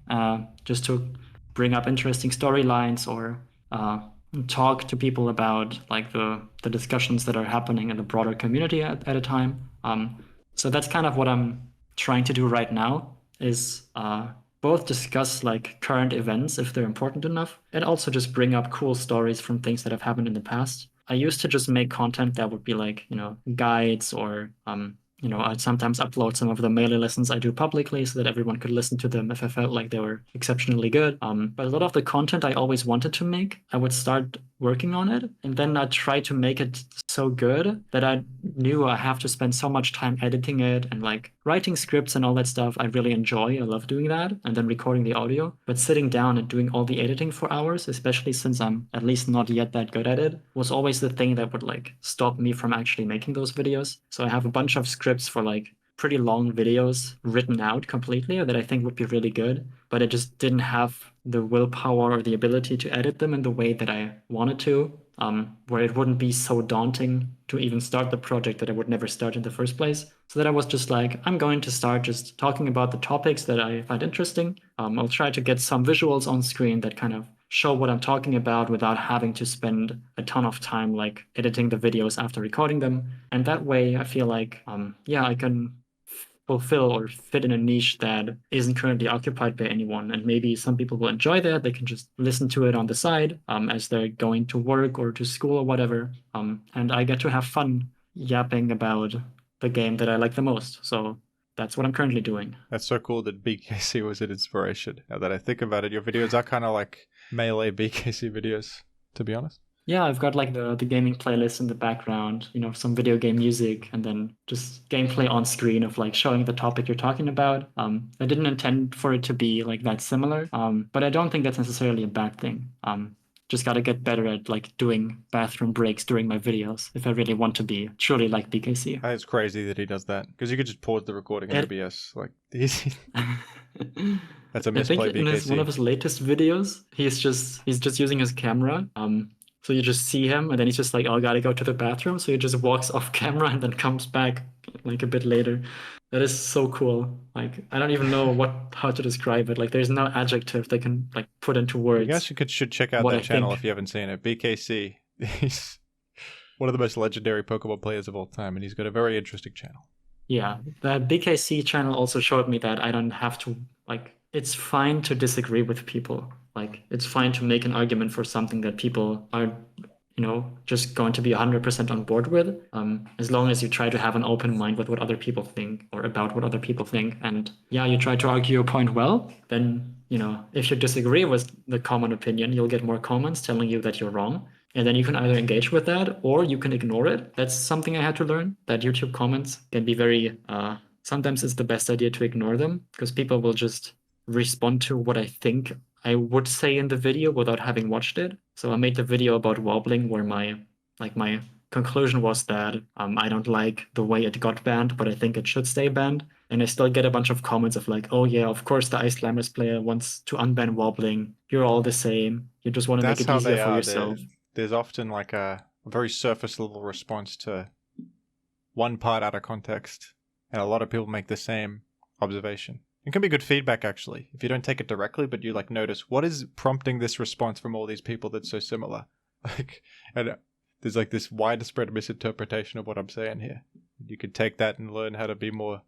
just to bring up interesting storylines or talk to people about like the discussions that are happening in the broader community at a time. So that's kind of what I'm trying to do right now, is both discuss like current events if they're important enough, and also just bring up cool stories from things that have happened in the past. I used to just make content that would be like, guides, or I'd sometimes upload some of the Melee lessons I do publicly so that everyone could listen to them if I felt like they were exceptionally good. But a lot of the content I always wanted to make, I would start working on it, and then I'd try to make it so good that I knew I have to spend so much time editing it and like writing scripts and all that stuff. I really enjoy. I love doing that, and then recording the audio. But sitting down and doing all the editing for hours, especially since I'm at least not yet that good at it, was always the thing that would like stop me from actually making those videos. So I have a bunch of scripts for like pretty long videos written out completely that I think would be really good, but I just didn't have the willpower or the ability to edit them in the way that I wanted to, where it wouldn't be so daunting to even start the project that I would never start in the first place. So that I was just like, I'm going to start just talking about the topics that I find interesting. I'll try to get some visuals on screen that kind of show what I'm talking about without having to spend a ton of time like editing the videos after recording them. And that way I feel like, I can fulfill or fit in a niche that isn't currently occupied by anyone. And maybe some people will enjoy that. They can just listen to it on the side as they're going to work or to school or whatever. And I get to have fun yapping about the game that I like the most. So that's what I'm currently doing. That's so cool that BKC was an inspiration. Now that I think about it, your videos are kind of like Melee BKC videos, to be honest. Yeah, I've got like the gaming playlist in the background, some video game music, and then just gameplay on screen of like showing the topic you're talking about. I didn't intend for it to be like that similar, but I don't think that's necessarily a bad thing. Just got to get better at like doing bathroom breaks during my videos if I really want to be truly like BKC. It's crazy that he does that, because you could just pause the recording in OBS. Like, easy. That's a misplay. I think in one of his latest videos, he's just using his camera. So you just see him, and then he's just like, oh, I gotta go to the bathroom. So he just walks off camera and then comes back like a bit later. That is so cool. Like, I don't even know how to describe it. Like, there's no adjective they can like put into words. I guess you should check out that channel if you haven't seen it. BKC. He's one of the most legendary Pokemon players of all time, and he's got a very interesting channel. Yeah, the BKC channel also showed me that I don't have to, like, it's fine to disagree with people. Like, it's fine to make an argument for something that people are, just going to be 100% on board with, as long as you try to have an open mind with what other people think or about what other people think. And yeah, you try to argue your point well, then, if you disagree with the common opinion, you'll get more comments telling you that you're wrong. And then you can either engage with that or you can ignore it. That's something I had to learn, that YouTube comments can be very, sometimes it's the best idea to ignore them because people will just respond to what I think I would say in the video without having watched it. So I made the video about wobbling where my conclusion was that I don't like the way it got banned, but I think it should stay banned. And I still get a bunch of comments of like, oh yeah, of course the Ice Climbers player wants to unban wobbling. You're all the same. You just want to make That's it how easier they for are. yourself. There's often like a very surface level response to one part out of context, and a lot of people make the same observation. It can be good feedback actually, if you don't take it directly, but you like notice what is prompting this response from all these people that's so similar. Like, and there's like this widespread misinterpretation of what I'm saying here. You could take that and learn how to be more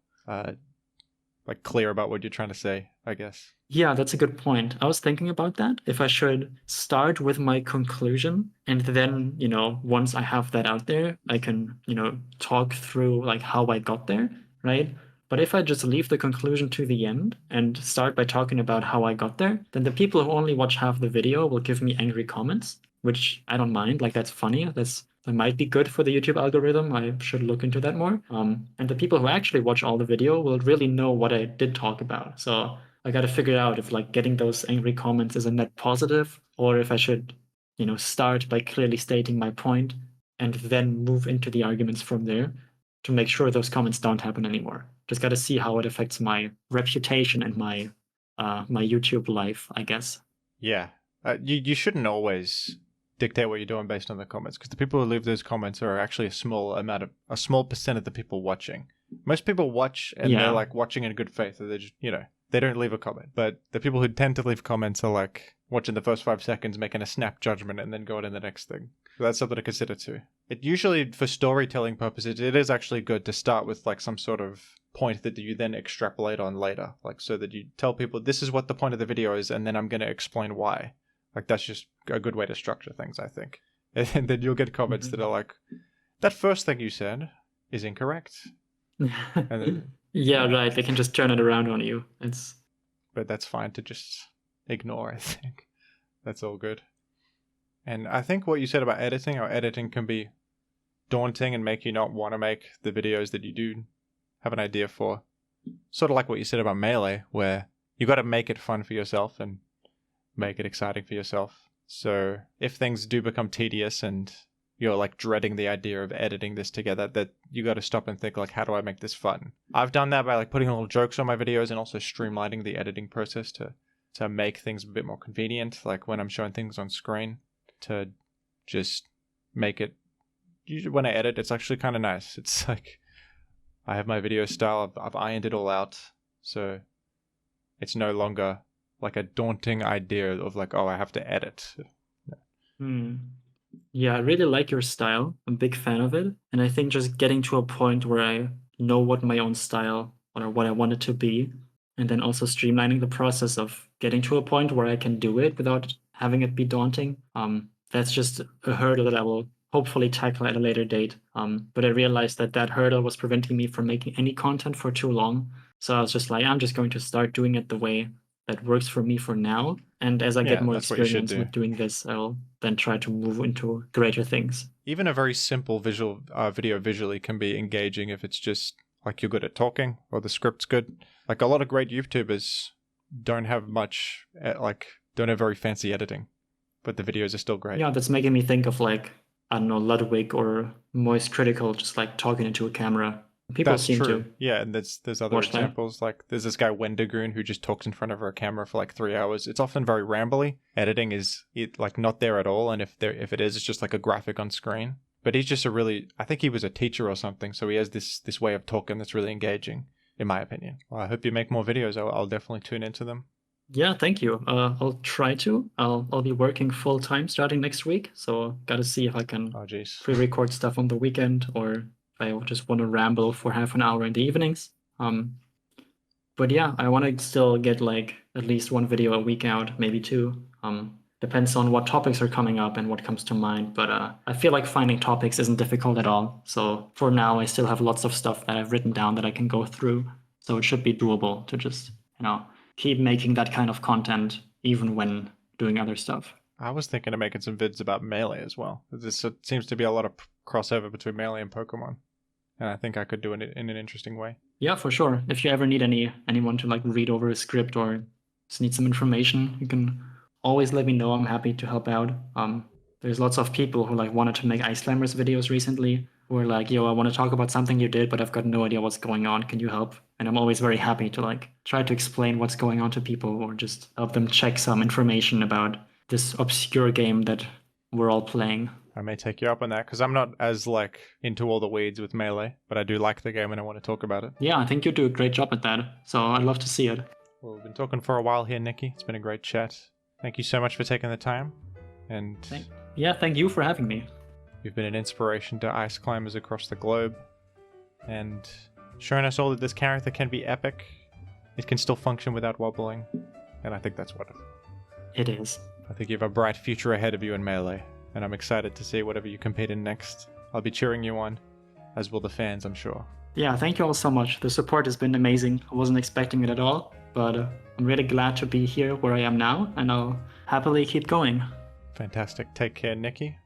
like clear about what you're trying to say, I guess. Yeah, that's a good point. I was thinking about that. If I should start with my conclusion and then, once I have that out there, I can, talk through like how I got there, right? But if I just leave the conclusion to the end and start by talking about how I got there, then the people who only watch half the video will give me angry comments, which I don't mind. Like that's funny. That might be good for the YouTube algorithm. I should look into that more. And the people who actually watch all the video will really know what I did talk about. So I got to figure out if like getting those angry comments is a net positive or if I should, start by clearly stating my point and then move into the arguments from there to make sure those comments don't happen anymore. Just got to see how it affects my reputation and my YouTube life, I guess. Yeah, you shouldn't always dictate what you're doing based on the comments, because the people who leave those comments are actually a small percent of the people watching. Most people watch and they're like watching in good faith, or they just they don't leave a comment. But the people who tend to leave comments are like watching the first 5 seconds, making a snap judgment, and then going in the next thing. So that's something to consider too. It usually, for storytelling purposes, it is actually good to start with like some sort of point that you then extrapolate on later, like so that you tell people this is what the point of the video is, and then I'm going to explain why. Like that's just a good way to structure things, I think. And then you'll get comments that are like, that first thing you said is incorrect. And then, yeah, right. They can just turn it around on you. But that's fine to just ignore, I think. That's all good. And I think what you said about editing, how editing can be daunting and make you not want to make the videos that you do have an idea for. Sort of like what you said about Melee, where you got to make it fun for yourself and make it exciting for yourself. So if things do become tedious and you're like dreading the idea of editing this together, that you got to stop and think like, how do I make this fun? I've done that by like putting little jokes on my videos and also streamlining the editing process to make things a bit more convenient. Like when I'm showing things on screen, to just make it, usually when I edit, it's actually kind of nice. It's like I have my video style, I've ironed it all out, so it's no longer like a daunting idea of like, oh, I have to edit. Yeah, I really like your style. I'm a big fan of it. And I think just getting to a point where I know what my own style or what I want it to be, and then also streamlining the process of getting to a point where I can do it without having it be daunting. That's just a hurdle that I will hopefully tackle at a later date. But I realized that hurdle was preventing me from making any content for too long. So I was just like, I'm just going to start doing it the way that works for me for now. And as I get more experience with doing this, I'll then try to move into greater things. Even a very simple visual video visually can be engaging if it's just like you're good at talking or the script's good. Like a lot of great YouTubers don't have much, don't have very fancy editing, but the videos are still great. Yeah, that's making me think of like, I don't know, Ludwig or Moist Critical, just like talking into a camera. People seem to. Yeah, and there's other examples. Like there's this guy Wendigoon who just talks in front of a camera for like 3 hours. It's often very rambly. Editing is like not there at all, and if it is, it's just like a graphic on screen. But he's just I think he was a teacher or something, so he has this way of talking that's really engaging, in my opinion. Well, I hope you make more videos. I'll definitely tune into them. Yeah, thank you. I'll try to. I'll be working full time starting next week, so gotta see if I can pre-record stuff on the weekend or I just want to ramble for half an hour in the evenings. But yeah, I want to still get like at least one video a week out, maybe two. Depends on what topics are coming up and what comes to mind. But I feel like finding topics isn't difficult at all. So for now, I still have lots of stuff that I've written down that I can go through. So it should be doable to just, keep making that kind of content even when doing other stuff. I was thinking of making some vids about Melee as well. There seems to be a lot of crossover between Melee and Pokemon. And I think I could do it in an interesting way. Yeah, for sure. If you ever need anyone to like read over a script or just need some information, you can always let me know. I'm happy to help out. There's lots of people who like wanted to make Ice Climbers videos recently who are like, yo, I want to talk about something you did, but I've got no idea what's going on. Can you help? And I'm always very happy to like try to explain what's going on to people or just help them check some information about this obscure game that we're all playing. I may take you up on that because I'm not as like into all the weeds with Melee, but I do like the game and I want to talk about it. Yeah, I think you do a great job at that. So I'd love to see it. Well, we've been talking for a while here, Nicki. It's been a great chat. Thank you so much for taking the time. And thank you for having me. You've been an inspiration to ice climbers across the globe and showing us all that this character can be epic. It can still function without wobbling. And I think that's what it is. I think you have a bright future ahead of you in Melee. And I'm excited to see whatever you compete in next. I'll be cheering you on, as will the fans, I'm sure. Yeah, thank you all so much. The support has been amazing. I wasn't expecting it at all, but I'm really glad to be here where I am now, and I'll happily keep going. Fantastic. Take care, Nicki.